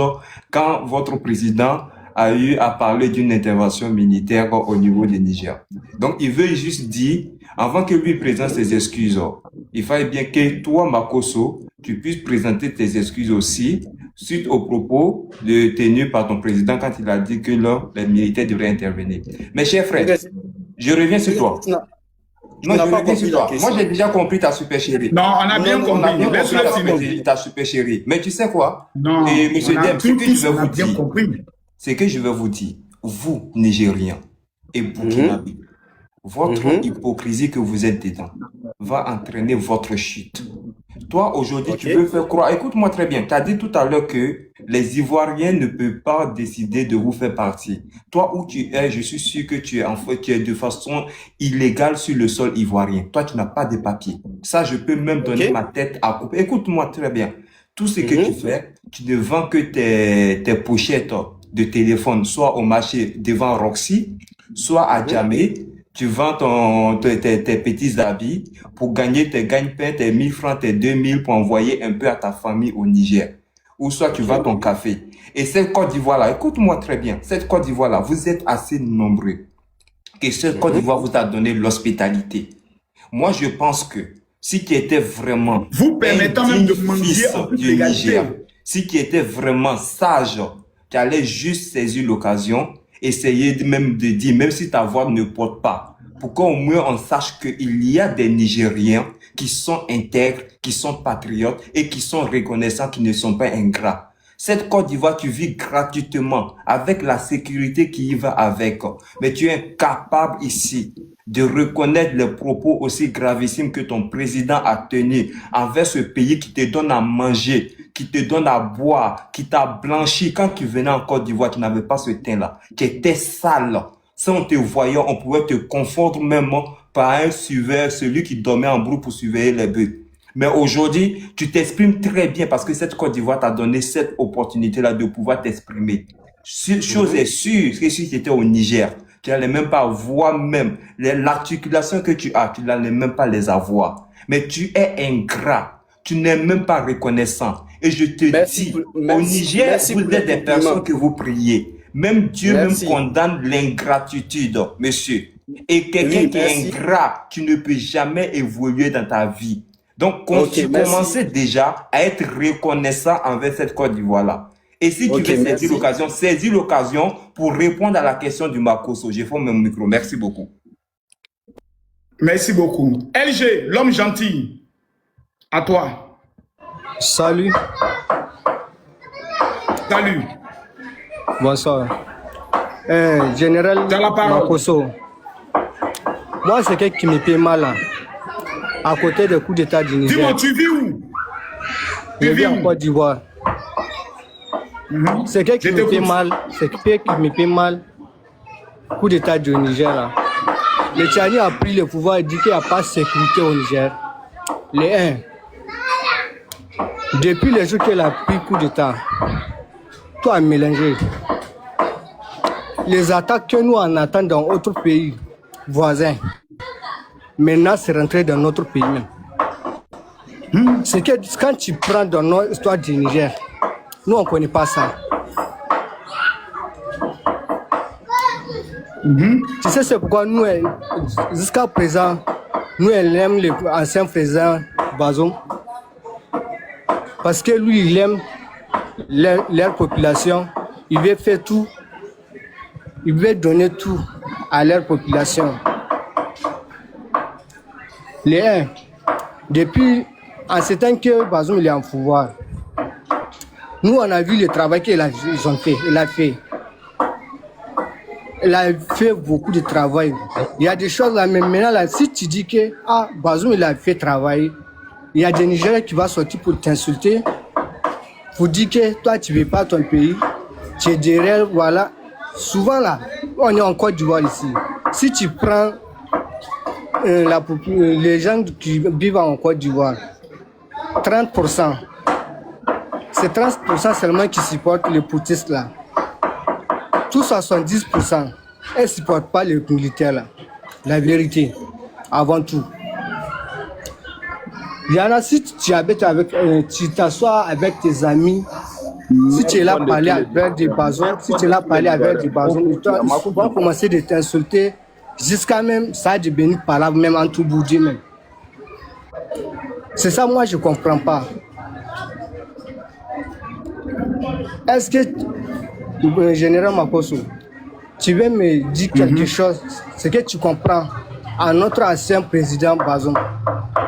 quand votre président a eu à parler d'une intervention militaire au niveau du Niger. Donc il veut juste dire, avant que lui présente ses excuses, il fallait bien que toi, Makoso, tu puisses présenter tes excuses aussi suite aux propos tenus par ton président quand il a dit que là, les militaires devraient intervenir. Mais cher frère, je reviens sur toi. Non, je reviens sur toi. Moi, j'ai déjà compris ta super chérie. Non, on a bien compris. Laisse-le ta super chérie. Mais tu sais quoi? Non, et monsieur Dem, ce que je vais vous dire, compris. c'est que je vais vous dire, vous, Nigériens et Burkinabé, votre hypocrisie que vous êtes dedans va entraîner votre chute. Toi, aujourd'hui, tu veux faire croire... Écoute-moi très bien. Tu as dit tout à l'heure que les Ivoiriens ne peuvent pas décider de vous faire partie. Toi, où tu es, je suis sûr que tu es de façon illégale sur le sol ivoirien. Toi, tu n'as pas de papiers. Ça, je peux même donner ma tête à couper. Écoute-moi très bien. Tout ce que tu fais, tu ne vends que tes pochettes de téléphone, soit au marché devant Roxy, soit à Djamé. Tu vends tes petits habits pour gagner tes gagne-pain, tes 1000 francs, tes 2000 pour envoyer un peu à ta famille au Niger. Ou soit tu vends ton café. Et cette Côte d'Ivoire-là, écoute-moi très bien, cette Côte d'Ivoire-là, vous êtes assez nombreux que cette Côte d'Ivoire vous a donné l'hospitalité. Moi, je pense que si tu étais vraiment vous permettant même de manger du Niger, si tu étais vraiment sage, tu allais juste saisir l'occasion, essayer même de dire, même si ta voix ne porte pas, pour qu'au moins on sache qu'il y a des Nigériens qui sont intègres, qui sont patriotes et qui sont reconnaissants, qui ne sont pas ingrats. Cette Côte d'Ivoire, tu vis gratuitement avec la sécurité qui y va avec. Mais tu es incapable ici de reconnaître les propos aussi gravissimes que ton président a tenus envers ce pays qui te donne à manger, qui te donne à boire, qui t'a blanchi. Quand tu venais en Côte d'Ivoire, tu n'avais pas ce teint-là. Tu étais sale. Si on te voyait, on pouvait te confondre même par un suiveur, celui qui dormait en brou pour surveiller les bœufs. Mais aujourd'hui, tu t'exprimes très bien parce que cette Côte d'Ivoire t'a donné cette opportunité-là de pouvoir t'exprimer. Chose est sûre, que si tu étais au Niger, tu n'allais même pas voir même l'articulation que tu as, tu n'allais même pas les avoir. Mais tu es ingrat, tu n'es même pas reconnaissant. Et je te dis, au Niger, vous êtes des personnes que vous priez. Même Dieu même condamne l'ingratitude, monsieur. Et quelqu'un qui est ingrat, tu ne peux jamais évoluer dans ta vie. Donc, commencez déjà à être reconnaissant envers cette Côte d'Ivoire-là. Et si tu veux saisir l'occasion, saisis l'occasion pour répondre à la question du Makoso. Je ferme mon micro. Merci beaucoup. Merci beaucoup. LG, l'homme gentil. À toi. Salut. Salut. Bonsoir. Général Makoso. Moi, c'est quelqu'un qui me paye mal. À côté des coups d'État du Niger. Dis-moi, tu vis où? Je vis en Côte d'Ivoire. C'est quelqu'un qui me paye mal. C'est quelqu'un qui me paye mal. Coup d'État du Niger. Là. Le Tchani a pris le pouvoir et dit qu'il n'y a pas de sécurité au Niger. Les 1. Depuis le jour qu'elle a pris coup d'État, tout a mélangé. Les attaques que nous en attendons dans d'autres pays voisins, maintenant c'est rentré dans notre pays même. C'est que quand tu prends dans notre histoire du Niger, nous on ne connaît pas ça. Tu sais, c'est pourquoi nous, jusqu'à présent, nous, elle aime l'ancien président Bazoum. Parce que lui, il aime leur population. Il veut faire tout. Il veut donner tout à leur population. Les uns, depuis en ce temps que Bazoum est en pouvoir, nous, on a vu le travail qu'ils ont fait. Il a fait beaucoup de travail. Il y a des choses là, mais maintenant, là, si tu dis que Bazoum il a fait travailler, il y a des Nigériens qui vont sortir pour t'insulter, pour dire que toi, tu ne veux pas ton pays, tu es derrière, voilà. Souvent là, on est en Côte d'Ivoire ici. Si tu prends les gens qui vivent en Côte d'Ivoire, 30%, c'est 30% seulement qui supportent les poutistes là. Tous 70%, elles ne supportent pas les militaires là. La vérité, avant tout. Il y en a, si tu habites avec, tu t'assois avec tes amis, si tu es là parler avec des Bazoum, si tu es là parler avec des Bazoum, ils vont commencer de t'insulter jusqu'à même ça devenir parable même en tout boudin même. C'est ça moi je comprends pas. Est-ce que général Makosso, tu veux me dire quelque chose, ce que tu comprends à notre ancien président Bazoum?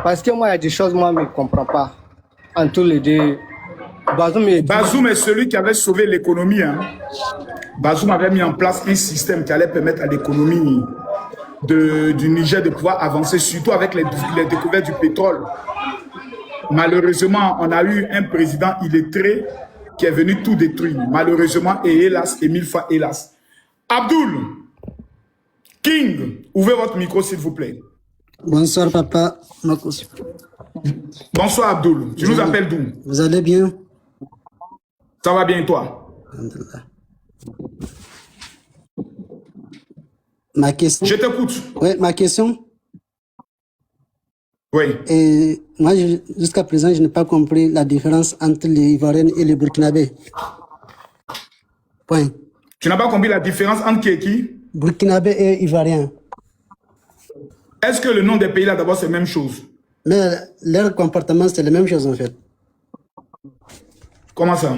Parce que moi il y a des choses moi je ne comprends pas entre les deux. Bazoum est celui qui avait sauvé l'économie. Hein. Bazoum avait mis en place un système qui allait permettre à l'économie du Niger de pouvoir avancer, surtout avec les découvertes du pétrole. Malheureusement, on a eu un président illettré qui est venu tout détruire. Malheureusement, et hélas, et mille fois hélas. Abdoul, King, ouvrez votre micro s'il vous plaît. Bonsoir papa. Bonsoir Abdoul, tu nous appelles d'où? Vous allez bien? Ça va bien toi? Ma question. Je t'écoute. Oui, ma question. Oui. Et moi, jusqu'à présent, je n'ai pas compris la différence entre les Ivoiriens et les Burkinabés. Point. Tu n'as pas compris la différence entre qui et qui? Burkinabés et Ivoiriens. Est-ce que le nom des pays là d'abord c'est la même chose? Mais leur comportement c'est la même chose en fait. Comment ça?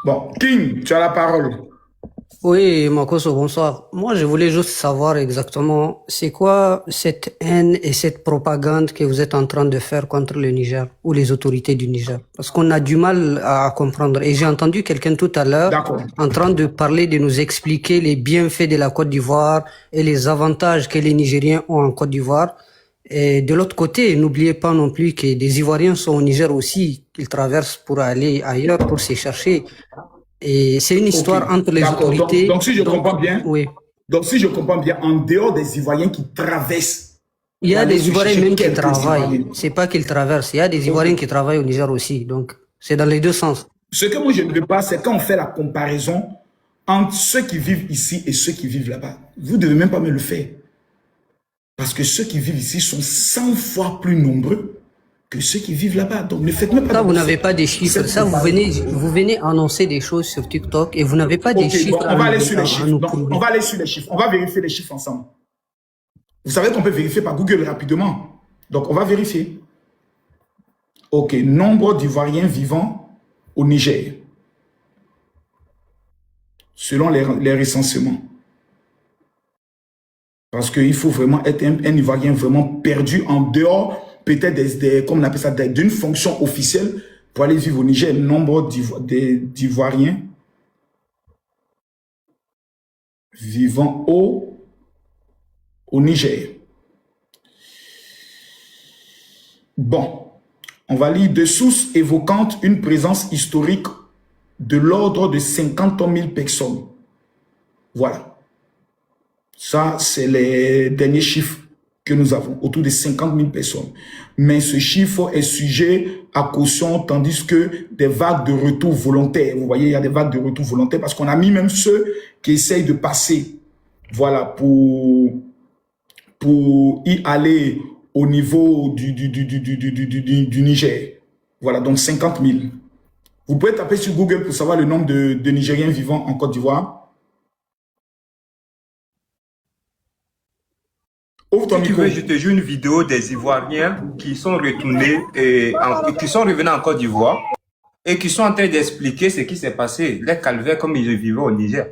Bon, King, tu as la parole. Oui, Makosso, bonsoir. Moi, je voulais juste savoir exactement, c'est quoi cette haine et cette propagande que vous êtes en train de faire contre le Niger ou les autorités du Niger? Parce qu'on a du mal à comprendre. Et j'ai entendu quelqu'un tout à l'heure en train de parler, de nous expliquer les bienfaits de la Côte d'Ivoire et les avantages que les Nigériens ont en Côte d'Ivoire. Et de l'autre côté, n'oubliez pas non plus que des Ivoiriens sont au Niger aussi, qu'ils traversent pour aller ailleurs, pour se chercher. Et c'est une histoire entre les autorités. Donc si je comprends bien, oui. Donc si je comprends bien, en dehors des Ivoiriens qui traversent, il y a des Ivoiriens même qui travaillent. C'est pas qu'ils traversent. Il y a des Ivoiriens qui travaillent au Niger aussi. Donc c'est dans les deux sens. Ce que moi je ne veux pas, c'est quand on fait la comparaison entre ceux qui vivent ici et ceux qui vivent là-bas. Vous ne devez même pas me le faire. Parce que ceux qui vivent ici sont 100 fois plus nombreux que ceux qui vivent là-bas. Donc ne faites même pas. Ça, vous n'avez pas des chiffres. Ça, vous venez annoncer des choses sur TikTok et vous n'avez pas des chiffres. Bon, on va aller sur les chiffres. Donc, on va aller sur les chiffres. On va vérifier les chiffres ensemble. Vous savez qu'on peut vérifier par Google rapidement. Donc on va vérifier. Ok, nombre d'Ivoiriens vivant au Niger. Selon les recensements. Parce qu'il faut vraiment être un Ivoirien vraiment perdu en dehors peut-être comme on appelle ça, d'une fonction officielle pour aller vivre au Niger. Nombre d'Ivoiriens vivant au Niger. Bon, on va lire des sources évoquant une présence historique de l'ordre de 50 000 personnes. Voilà. Ça, c'est les derniers chiffres que nous avons, autour de 50 000 personnes. Mais ce chiffre est sujet à caution, tandis que des vagues de retour volontaires, vous voyez, il y a des vagues de retour volontaires, parce qu'on a mis même ceux qui essayent de passer, voilà, pour y aller au niveau du Niger. Voilà, donc 50 000. Vous pouvez taper sur Google pour savoir le nombre de Nigériens vivant en Côte d'Ivoire. Ouvre ton micro. Je te joue une vidéo des Ivoiriens qui sont retournés et qui sont revenus en Côte d'Ivoire et qui sont en train d'expliquer ce qui s'est passé, les calvaires comme ils vivaient au Niger.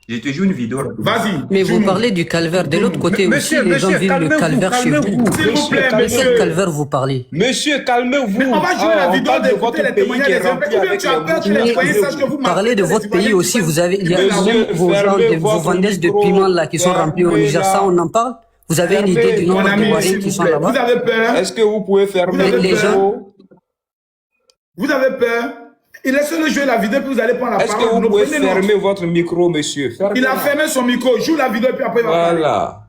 Je te joue une vidéo. Vas-y. Mais vous parlez du calvaire. De l'autre côté aussi, les gens vivent le calvaire chez vous. S'il vous plaît, De quel calvaire vous parlez? Monsieur, calmez-vous. On va jouer la vidéo d'écouter les témoignages des Parlez de votre pays aussi. Vous avez, il y a même vos gens, vos vendeuses de piments là qui sont remplis au Niger. Ça, on en parle? Vous avez une idée du nombre d'Ivoiriens qui sont là-bas? Vous avez peur? Est-ce que vous pouvez fermer les gens? Vous avez peur? Et laissez-le jouer la vidéo, puis vous allez prendre la parole. Est-ce que vous pouvez fermer votre micro, monsieur? Il a fermé son micro. Joue la vidéo, puis après il va parler. Voilà.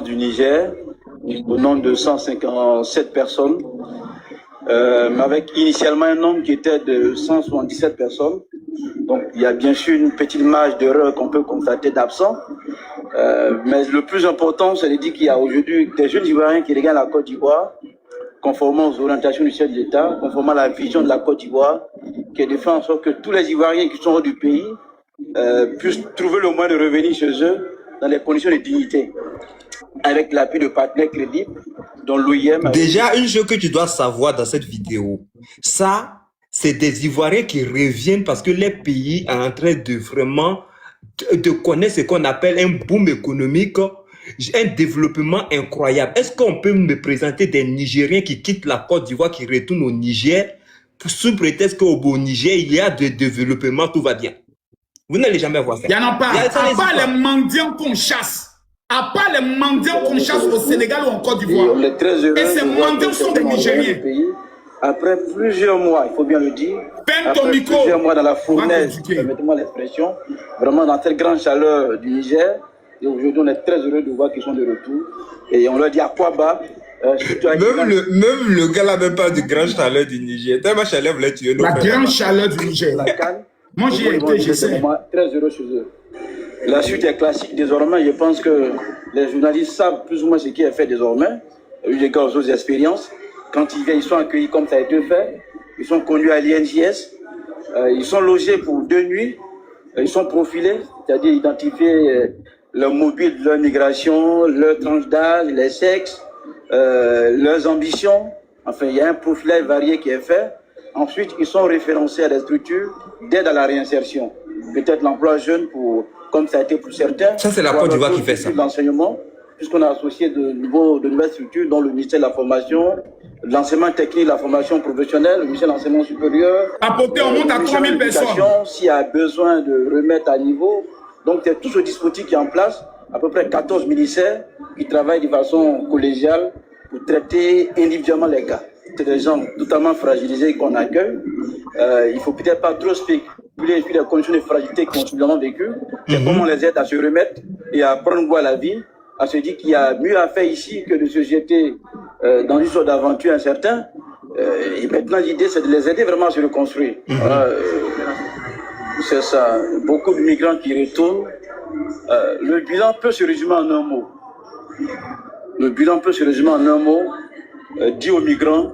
Du Niger, au nombre de 157 personnes, avec initialement un nombre qui était de 177 personnes. Donc il y a bien sûr une petite marge d'erreur qu'on peut constater d'absents. Mais le plus important, c'est de dire qu'il y a aujourd'hui des jeunes Ivoiriens qui regardent la Côte d'Ivoire, conformément aux orientations du chef de l'État, conformément à la vision de la Côte d'Ivoire, qui est de faire en sorte que tous les Ivoiriens qui sont hors du pays puissent trouver le moyen de revenir chez eux dans des conditions de dignité, avec l'appui de partenaires crédibles, dont l'OIM... Déjà, une chose que tu dois savoir dans cette vidéo, ça, c'est des Ivoiriens qui reviennent parce que les pays sont en train de vraiment de connaître ce qu'on appelle un boom économique, un développement incroyable. Est-ce qu'on peut me présenter des Nigériens qui quittent la Côte d'Ivoire, qui retournent au Niger, sous prétexte qu'au Niger, il y a de développement, tout va bien? Vous n'allez jamais voir ça. Il n'y en a pas. À part les mendiants qu'on chasse. À part les mendiants qu'on chasse au Sénégal ou en Côte d'Ivoire. Et ces mendiants sont des Nigériens. Après plusieurs mois, il faut bien le dire, plusieurs mois dans la fournaise, permettez-moi l'expression, vraiment dans cette grande chaleur du Niger, et aujourd'hui on est très heureux de voir qu'ils sont de retour, et on leur dit à quoi bas. Même le gars là même pas de grande chaleur du Niger, tellement chaleur voulait tuer nos La frères. grande chaleur du Niger. Moi j'y ai été, je sais. Très heureux chez eux. La suite est classique désormais, je pense que les journalistes savent plus ou moins ce qui est fait désormais, il y a eu des gars aux expériences. Quand ils viennent, ils sont accueillis comme ça a été fait. Ils sont conduits à l'INJS. Ils sont logés pour 2 nuits. Ils sont profilés, c'est-à-dire identifier leur mobile, leur migration, leur tranche d'âge, les sexes, leurs ambitions. Enfin, il y a un profilage varié qui est fait. Ensuite, ils sont référencés à des structures d'aide à la réinsertion. Peut-être l'emploi jeune, comme ça a été pour certains. Ça, c'est la Côte d'Ivoire qui fait ça. L'enseignement, puisqu'on a associé de nouvelles structures, dont le ministère de la Formation, l'enseignement technique, la formation professionnelle, le ministère de l'enseignement supérieur. Apporter, on monte à 3000 personnes. S'il y a besoin de remettre à niveau. Donc, c'est tout ce dispositif qui est en place. À peu près 14 ministères qui travaillent de façon collégiale pour traiter individuellement les cas. C'est des gens totalement fragilisés qu'on accueille. Il ne faut peut-être pas trop spéculer sur les conditions de fragilité qu'ils ont suffisamment vécues. C'est comment on les aide à se remettre et à prendre goût à la vie, à se dire qu'il y a mieux à faire ici que de se jeter dans une sorte d'aventure incertaine. Et maintenant, l'idée, c'est de les aider vraiment à se reconstruire. C'est ça. Beaucoup de migrants qui retournent. Le bilan peut se résumer en un mot. Le bilan peut se résumer en un mot. Dit aux migrants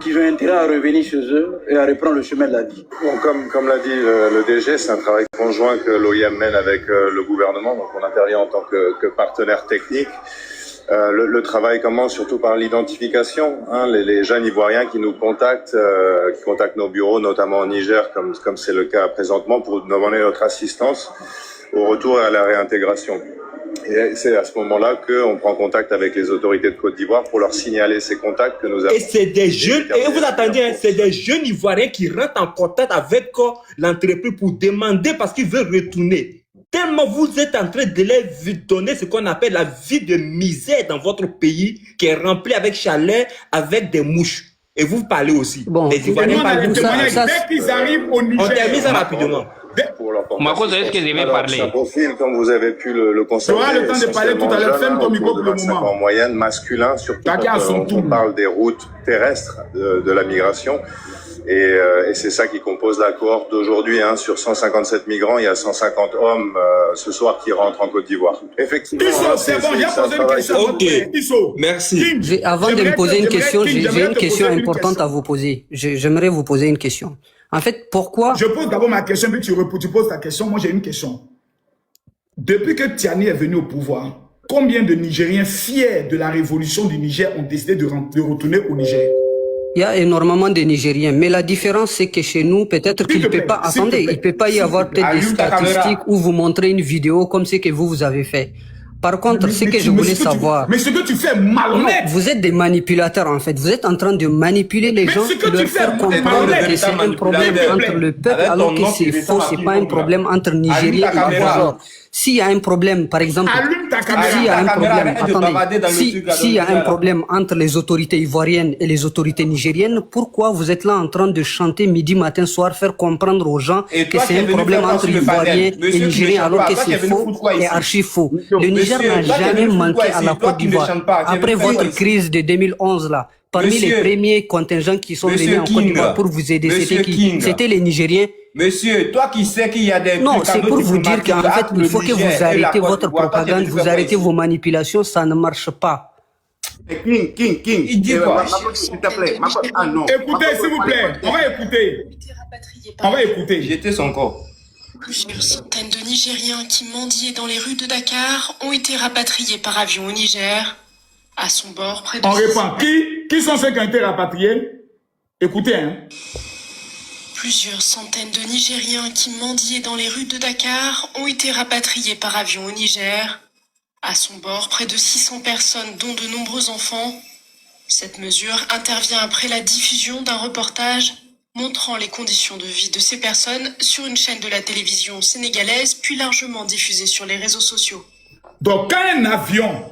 qui ont intérêt à revenir chez eux et à reprendre le chemin de la vie. Bon, comme l'a dit le DG, c'est un travail conjoint que l'OIM mène avec le gouvernement, donc on intervient en tant que partenaire technique. Le travail commence surtout par l'identification. Les jeunes Ivoiriens qui nous contactent, qui contactent nos bureaux, notamment au Niger, comme c'est le cas présentement, pour demander notre assistance au retour et à la réintégration. Et c'est à ce moment-là qu'on prend contact avec les autorités de Côte d'Ivoire pour leur signaler ces contacts que nous avons. Et c'est des jeunes, et vous attendez, c'est des jeunes Ivoiriens qui rentrent en contact avec l'entreprise pour demander parce qu'ils veulent retourner. Tellement vous êtes en train de leur donner ce qu'on appelle la vie de misère dans votre pays qui est rempli avec chaleur, avec des mouches. Et vous parlez aussi. Bon, les Ivoiriens parlent de ça. Dès qu'ils arrivent au Niger. On termine ça rapidement. Marcos, est-ce que je vais parler? Un profil, comme vous avez pu le constater. Tu auras le temps de parler tout à l'heure. Ferme ton micro pour le moment. En moyenne, masculin, surtout quand on parle des routes terrestres de la migration. Et c'est ça qui compose la cohorte d'aujourd'hui. Hein. Sur 157 migrants, il y a 150 hommes ce soir qui rentrent en Côte d'Ivoire. Effectivement, c'est bon, il y a posé une question. Ok, merci. Avant de me poser une question, j'ai une question importante à vous poser. J'aimerais vous poser une question. En fait, pourquoi... Je pose d'abord ma question, puis tu poses ta question. Moi, j'ai une question. Depuis que Tiani est venu au pouvoir, combien de Nigériens fiers de la révolution du Niger ont décidé de retourner au Niger? Il y a énormément de Nigériens, mais la différence c'est que chez nous, peut-être qu'il ne peut pas, attendez, il peut pas y avoir peut-être des statistiques où vous montrez une vidéo comme ce que vous avez fait. Par contre, ce que je voulais savoir... Mais ce que tu fais malhonnête. Vous êtes des manipulateurs en fait, vous êtes en train de manipuler les gens et leur faire comprendre que c'est un problème entre le peuple alors que c'est faux, c'est pas un problème entre Nigériens et Ivoiriens. S'il y a un problème, par exemple, s'il y a un problème, attendez, s'il y a un problème entre les autorités ivoiriennes et les autorités nigériennes, pourquoi vous êtes là en train de chanter midi, matin, soir, faire comprendre aux gens que c'est un problème entre Ivoiriens et Nigériens alors que c'est faux et archi faux? Le Niger n'a jamais manqué à la Côte d'Ivoire. Après votre crise de 2011 là, parmi les premiers contingents qui sont venus en Côte d'Ivoire pour vous aider, c'était qui? C'était les Nigériens. Monsieur, toi qui sais qu'il y a des... Non, c'est pour vous dire qu'en fait, il faut que vous arrêtez votre propagande, vous arrêtez vos manipulations, ça ne marche pas. King. Il dit quoi? S'il te plaît. Ah non. Écoutez, s'il vous plaît. On va écouter. J'étais son corps. Plusieurs centaines de Nigériens qui mendiaient dans les rues de Dakar ont été rapatriés par avion au Niger. À son bord, près de... On répond. Qui sont ceux qui ont été rapatriés? Écoutez, hein. Plusieurs centaines de Nigériens qui mendiaient dans les rues de Dakar ont été rapatriés par avion au Niger. À son bord, près de 600 personnes, dont de nombreux enfants. Cette mesure intervient après la diffusion d'un reportage montrant les conditions de vie de ces personnes sur une chaîne de la télévision sénégalaise, puis largement diffusée sur les réseaux sociaux. Donc, quand un avion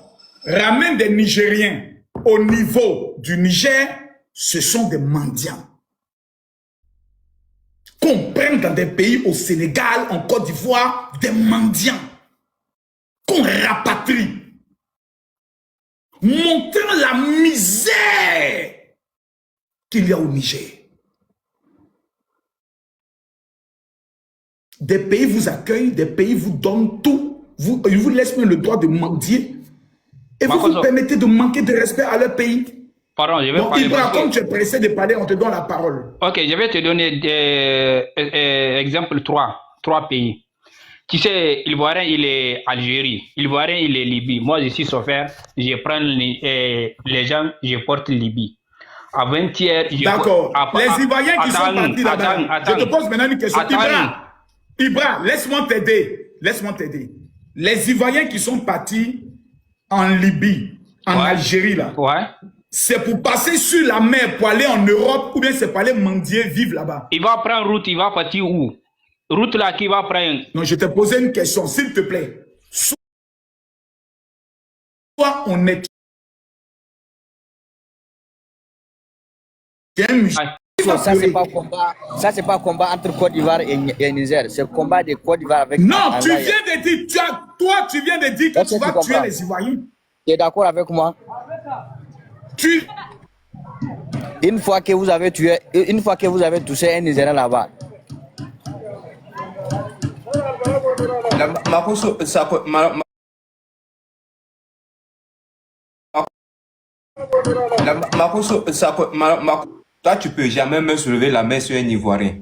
ramène des Nigériens au niveau du Niger, ce sont des mendiants. Qu'on prenne dans des pays au Sénégal, en Côte d'Ivoire, des mendiants. Qu'on rapatrie. Montrant la misère qu'il y a au Niger. Des pays vous accueillent, des pays vous donnent tout. Ils vous laissent même le droit de mendier. Et vous vous permettez de manquer de respect à leur pays. Pardon, je vais donc, Ibra, comme tu es pressé de parler, on te donne la parole. Ok, je vais te donner des exemples, trois pays. Tu sais, Ivoirien, il est Algérie. Ivoirien, il est Libye. Moi, je suis chauffeur. Je prends les gens, je porte Libye. Avant-hier, d'accord. Les Ivoiriens qui sont partis là-bas. Je te pose maintenant une question. Ibra, laisse-moi t'aider. Les Ivoiriens qui sont partis en Libye, en Algérie, là. C'est pour passer sur la mer pour aller en Europe ou bien c'est pour aller mendier, vivre là-bas? Il va prendre route, il va partir où? Route là qui va prendre? Non, je t'ai posé une question, s'il te plaît. Soit on est... Ça, c'est pas combat entre Côte d'Ivoire et Niger. C'est le combat de Côte d'Ivoire avec... Non, tu viens de dire, tu viens de dire que tu vas tuer les Ivoiriens. Tu es d'accord avec moi? Une fois que vous avez tué, une fois que vous avez touché un Nigérien là-bas. Toi, tu peux jamais me soulever la main sur un Ivoirien.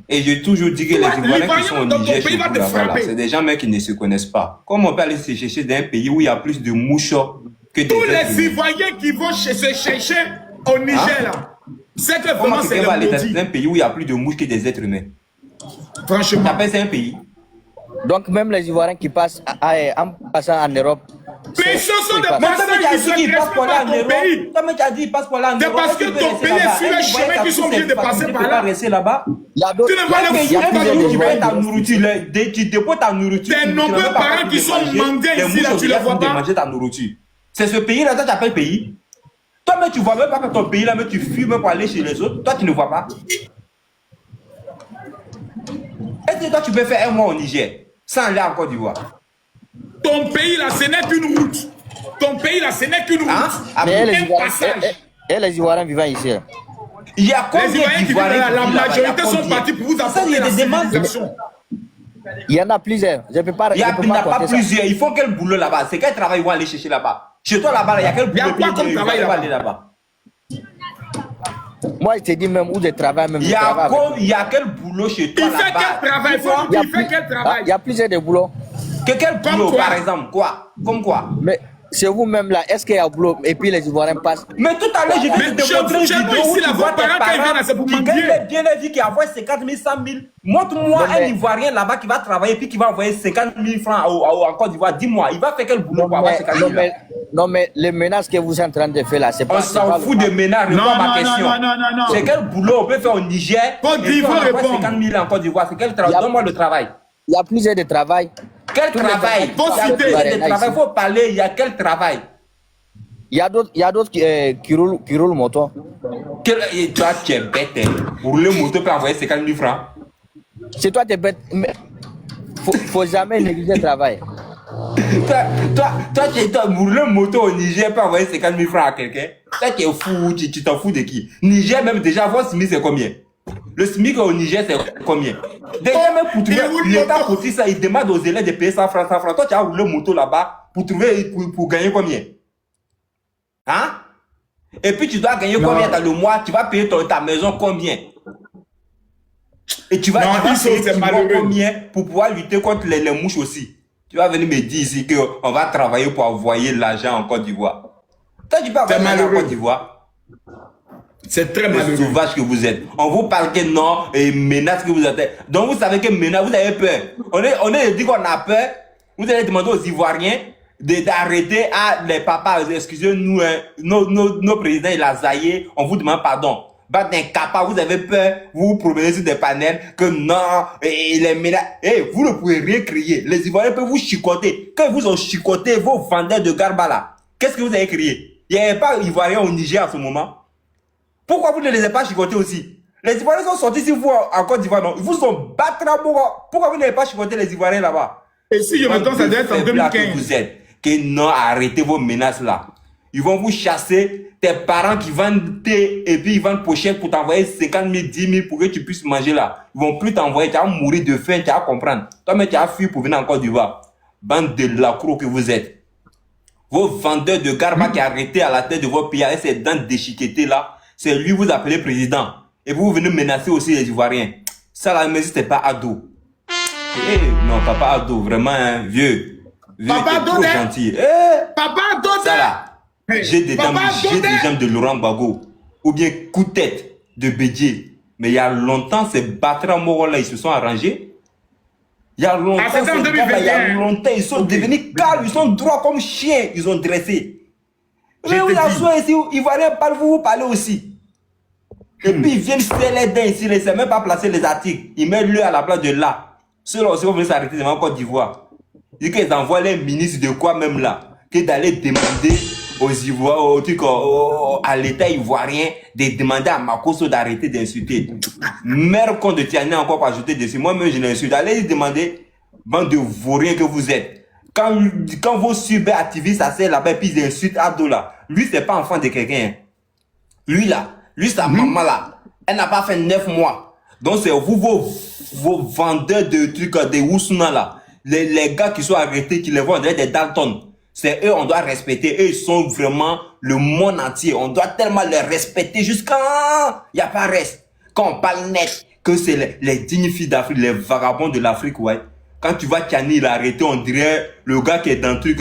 Et j'ai toujours dit que les Ivoiriens qui sont au Niger, c'est des gens qui ne se connaissent pas. Comment on peut aller se chercher dans un pays où il y a plus de mouches que des... Tous les Ivoiriens qui vont se chercher au Niger, là, c'est que vraiment c'est dans un pays où il y a plus de mouches que des êtres humains. Franchement. Tu appelles ça un pays? Donc même les Ivoiriens qui passent en passant en Europe. Mais ce sont des personnes qui se passent pour aller en Europe. C'est parce que ton pays est sur le chemin qui sont obligés de passer par là. Tu ne vois les fous, tu payes ta nourriture, tu déposes ta nourriture. Des nombreux parents qui sont mendiants ici, là, tu ne les vois pas. Manger ta nourriture. C'est ce pays-là, toi tu appelles pays. Toi, mais tu vois même pas que ton pays là, mais tu fuis même pour aller chez les autres. Toi, tu ne vois pas. Est-ce que toi, tu peux faire un mois au Niger sans aller en Côte d'Ivoire? Ton pays là, ce n'est qu'une route. Ton pays là, ce n'est qu'une route. Et les Ivoiriens vivant ici. Il y a Les combien Ivoiriens qui vivent d'Ivoiriens là, la qui vivent là-bas? majorité sont partis pour vous apporter la civilisation. Il y en a plusieurs. Je peux pas. Il n'y je peux a pas compter ça. plusieurs. Ils font quel boulot là-bas? C'est quel travail ils vont aller chercher là-bas? Chez toi là-bas, il y a quel boulot? Il y a quoi comme travail là-bas? aller là-bas? Moi, je te dis même où je travaille, même Il y a quel boulot chez toi Il fait là-bas? quel travail? Il fait quel travail? Il y a plusieurs de boulots. Quel boulot par exemple? Quoi? Comme quoi? Mais c'est vous-même là, est-ce qu'il y a un boulot et puis les Ivoiriens passent? Mais tout à l'heure, je vais te montrer une vidéo où ici, tu là, vois vos tes parents, quand ils viennent parents à se pour qui mendier. gagnent bien la vie, qui envoient 50 000, 100 000. Montre-moi un Ivoirien là-bas qui va travailler puis qui va envoyer 50 000 francs en Côte d'Ivoire. Dis-moi, il va faire quel boulot pour avoir 50 000 là? Non, mais les menaces que vous êtes en train de faire là, c'est pas. On s'en fout de menaces, réponds à ma question. Non. C'est quel boulot on peut faire au Niger? Côte d'Ivoire, et puis on envoie 50 000 en Côte d'Ivoire. C'est quel travail? Donne-moi le travail. Il y a plusieurs de travail. Quel travail? Il faut parler, il y a quel travail? Il y a d'autres qui roulent moto. Et toi, tu es bête. Hein. Pour le moto, peut envoyer 50 000 francs. C'est toi, tu es bête. Mais faut jamais négliger le travail. Toi, pour le moto au Niger, peut envoyer 50 000 francs à quelqu'un. Toi, tu es fou, tu t'en fous de qui? Niger, même déjà, votre SMIC, c'est combien? Le SMIC au Niger, c'est combien? Déjà, même pour trouver l'État pour ça, il demande aux élèves de payer 100 francs, 100 francs. Toi, tu as roulé moto là-bas pour trouver, pour gagner combien? Hein? Et puis tu dois gagner combien dans le mois? Tu vas payer ta maison combien? Et tu vas payer combien pour pouvoir lutter contre les mouches aussi? Tu vas venir me dire ici qu'on va travailler pour envoyer l'argent en Côte d'Ivoire. Toi, tu peux envoyer l'argent en Côte d'Ivoire? C'est très malheureux. Le sauvage que vous êtes. On vous parle que non, et menace que vous êtes. Donc vous savez que menace, vous avez peur. On est dit qu'on a peur. Vous allez demander aux Ivoiriens d'arrêter les papas, excusez-nous, hein, nos présidents, il a zaillé, on vous demande pardon. Bah, d'incapable, vous avez peur, vous vous promenez sur des panels, que non, et les ménages, vous ne pouvez rien crier. Les Ivoiriens peuvent vous chicoter. Quand ils vous ont chicoté, vos vendeurs de garba là, qu'est-ce que vous avez crié? Il n'y avait pas d'Ivoiriens au Niger en ce moment. Pourquoi vous ne les avez pas chicotés aussi? Les Ivoiriens sont sortis sur vous en Côte d'Ivoire, non? Ils vous ont battu à bourre. Pourquoi vous n'avez pas chicoté les Ivoiriens là-bas? Et si je me trompe, ça doit être en 2015. Que vous êtes. Que non, arrêtez vos menaces là. Ils vont vous chasser, tes parents qui vendent thé et puis ils vendent pochette pour t'envoyer 50 000, 10 000 pour que tu puisses manger là. Ils vont plus t'envoyer, tu vas mourir de faim, tu vas comprendre. Toi-même, tu as fui pour venir en Côte d'Ivoire. Bande de lacros que vous êtes. Vos vendeurs de garba qui arrêtés à la tête de votre pays avec ces dents déchiquetées là, c'est lui vous appelez président. Et vous venez menacer aussi les Ivoiriens. Ça là, mais c'était pas ado. Non, papa ado, vraiment un vieux. Papa trop gentil. Papa Dodé. Ça là, j'ai des jambes de Laurent Gbagbo. Ou bien coup de tête de Bédier. Mais il y a longtemps, ces battrants moraux là, ils se sont arrangés. Il y a longtemps, ils sont devenus calmes, ils sont droits comme chiens, ils ont dressé. Mais vous asseyez ici, Ivoiriens parlent, vous parlez aussi. Et puis ils viennent serrer les dents ici, ils ne savent même pas placer les articles. Ils mettent le à la place de là. Ceux-là aussi vont venir s'arrêter devant Côte d'Ivoire. Ils disent qu'ils envoient les ministres de quoi même là, que d'aller demander aux Ivoiriens, à l'État ivoirien, de demander à Makosso d'arrêter d'insulter. Mère con de Tiani encore pour ajouter dessus. Moi-même je l'insulte. Allez demander, bande de vauriens que vous êtes. Quand vos cyber-activistes s'asseyent là-bas et puis ils insultent Abdo là, lui c'est pas enfant de quelqu'un. Lui là, sa maman là, elle n'a pas fait 9 mois. Donc c'est vous, vos vendeurs de trucs, des Oussuna là. Les gars qui sont arrêtés, qui les vendent des Dalton, c'est eux on doit respecter. Eux ils sont vraiment le monde entier. On doit tellement les respecter jusqu'à il n'y a pas reste. Quand on parle net, que c'est les dignes filles d'Afrique, les vagabonds de l'Afrique, ouais. Quand tu vois Tiani, il a arrêté, on dirait le gars qui est dans le truc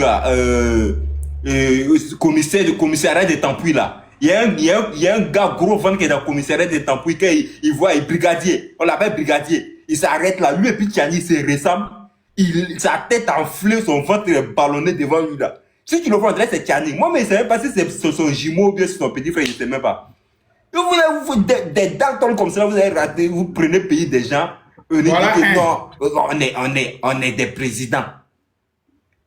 commissariat de Tampoui là. Il y a un gars gros ventre qui est dans le commissariat de Tampoui, il voit un brigadier, on l'appelle brigadier. Il s'arrête là, lui et puis Tiani, il se ressemble. Sa tête enflée, son ventre est ballonné devant lui là. Si tu le vois, on dirait c'est Tiani. Moi, mais je ne sais même pas si c'est son jumeau ou bien son petit frère, je ne sais même pas. Vous des Dalton comme ça, vous avez raté, vous prenez le pays des gens, voilà, on est des présidents.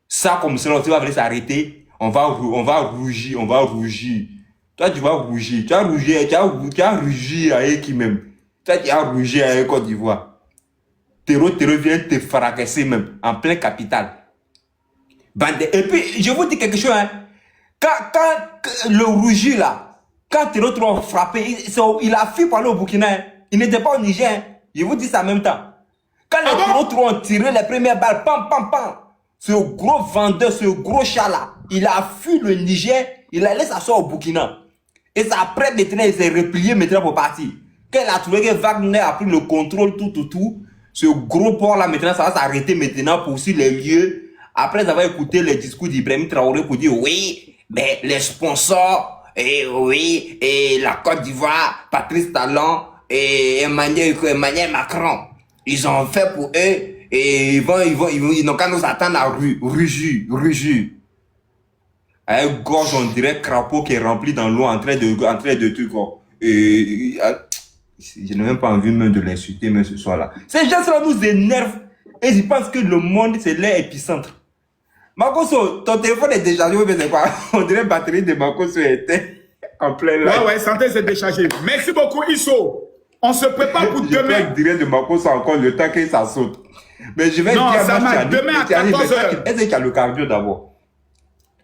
Ça comme ça, tu vas venir s'arrêter, on va rougir. Toi, tu vas rougir. Tu as rougi avec qui même? Toi, tu as rougi avec Côte d'Ivoire. Terreau vient te fracasser même, en plein capital. Et puis, je vous dis quelque chose, hein. Quand le rougir là, Quand Théo Touré a frappé, il a fui pour aller au Burkina. Hein. Il n'était pas au Niger. Hein. Je vous dis ça en même temps. Quand les Théo Touré ont tiré les premières balles, pam, pam, pam, ce gros vendeur, ce gros chat là, il a fui le Niger, il a laissé s'asseoir au Burkina. Et ça après, maintenant, il s'est replié maintenant pour partir. Quand il a trouvé que Wagner a pris le contrôle, tout, ce gros port là, maintenant, ça va s'arrêter maintenant pour sur les lieux. Après avoir écouté les discours d'Ibrahim Traoré pour dire oui, mais les sponsors, et oui, et la Côte d'Ivoire, Patrice Talon, et Emmanuel Macron, ils ont fait pour eux, et ils n'ont qu'à nous attendre à Ruju. Un gorge, on dirait crapaud qui est rempli dans l'eau en train de trucs. Je n'ai même pas envie même de l'insulter, mais ce soir-là. Ces gens-là nous énervent et ils pensent que le monde, c'est leur épicentre. Makoso, ton téléphone est déchargé, mais c'est quoi? On dirait la batterie de Makoso était en plein live. Ouais, santé, c'est déchargé. Merci beaucoup, Isso. On se prépare pour demain. Je dirais de Makoso encore le temps que ça saute. Mais je vais dire à demain à 14h. Est-ce que tu as le cardio d'abord?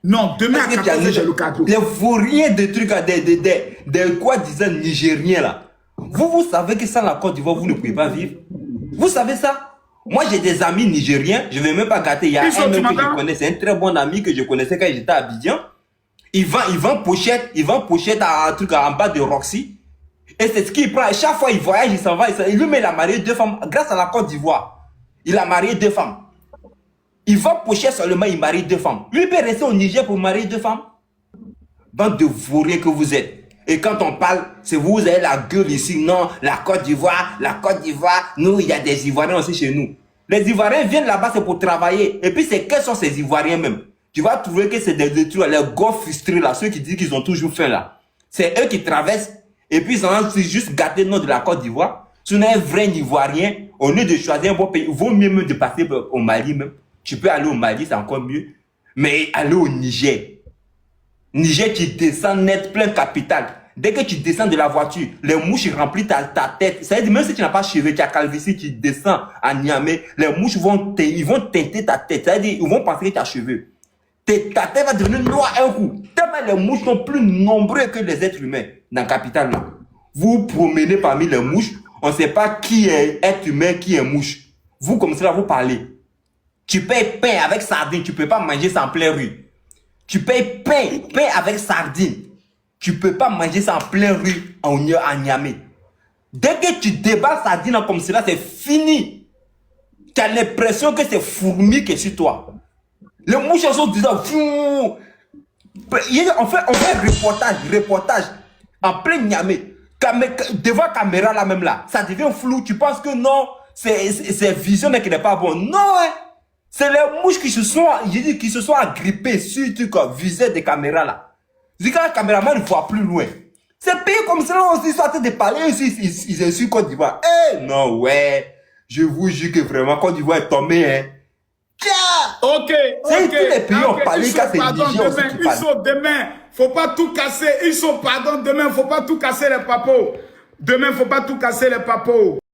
Non, demain à 14h, j'ai le cardio. Les vauriens de trucs, des quoi disant Nigériens là. Vous savez que sans la Côte d'Ivoire, vous ne pouvez pas vivre. Vous savez ça? Moi, j'ai des amis nigériens, je ne vais même pas gâter. Il y a un mec que je connais, c'est un très bon ami que je connaissais quand j'étais à Abidjan. Il vend pochette à un truc en bas de Roxy. Et c'est ce qu'il prend. Chaque fois il voyage, il s'en va. Il lui met la mariée 2 femmes. Grâce à la Côte d'Ivoire, il a marié 2 femmes. Il vend pochette seulement, il marie 2 femmes. Lui peut rester au Niger pour marier 2 femmes. Bande de vauriens que vous êtes. Et quand on parle, c'est vous avez la gueule ici. Non, la Côte d'Ivoire, nous, il y a des Ivoiriens aussi chez nous. Les Ivoiriens viennent là-bas, c'est pour travailler. Et puis, c'est quels sont ces Ivoiriens même? Tu vas trouver que c'est des trucs, les gars frustrés là, ceux qui disent qu'ils ont toujours faim là. C'est eux qui traversent. Et puis, ils ont juste gâté le nom de la Côte d'Ivoire. Si on est un vrai Ivoirien, au lieu de choisir un bon pays, il vaut mieux même de passer au Mali même. Tu peux aller au Mali, c'est encore mieux. Mais aller au Niger. Niger qui descend net, plein capital. Dès que tu descends de la voiture, les mouches remplissent ta tête. Ça veut dire, même si tu n'as pas cheveux, tu as calvitie qui descend à Niamey, les mouches vont teinter ta tête. Ça veut dire, ils vont penser que tu as cheveux. Ta tête va devenir noire un coup. Tellement les mouches sont plus nombreux que les êtres humains dans la capitale. Là. Vous promenez parmi les mouches, on ne sait pas qui est être humain, qui est mouche. Vous, comme ça, vous parlez. Tu payes pain avec sardine, tu ne peux pas manger ça en pleine rue. Tu payes pain avec sardine. Tu ne peux pas manger ça en pleine rue à Niamey. Dès que tu déballes sardine comme cela, c'est fini. Tu as l'impression que c'est fourmi qui est sur toi. Les mouches sont disant, on fait un reportage en plein Niamey. Devant caméra là même là, ça devient flou. Tu penses que non, c'est vision qui n'est pas bon. Non, hein. C'est les mouches qui se sont agrippées sur le viseur des caméras là. C'est quand le caméraman ne voit plus loin. C'est pays comme ça aussi, ils sont en train de parler ici, ils insultent Côte d'Ivoire. Eh non, ouais. Je vous jure que vraiment Côte d'Ivoire est tombée, hein. Ok. C'est tous les pays ont parlé quand c'est Niger aussi qui parle. Ils sont demain, faut pas tout casser. Ils sont demain, faut pas tout casser les papos. Demain, faut pas tout casser les papos.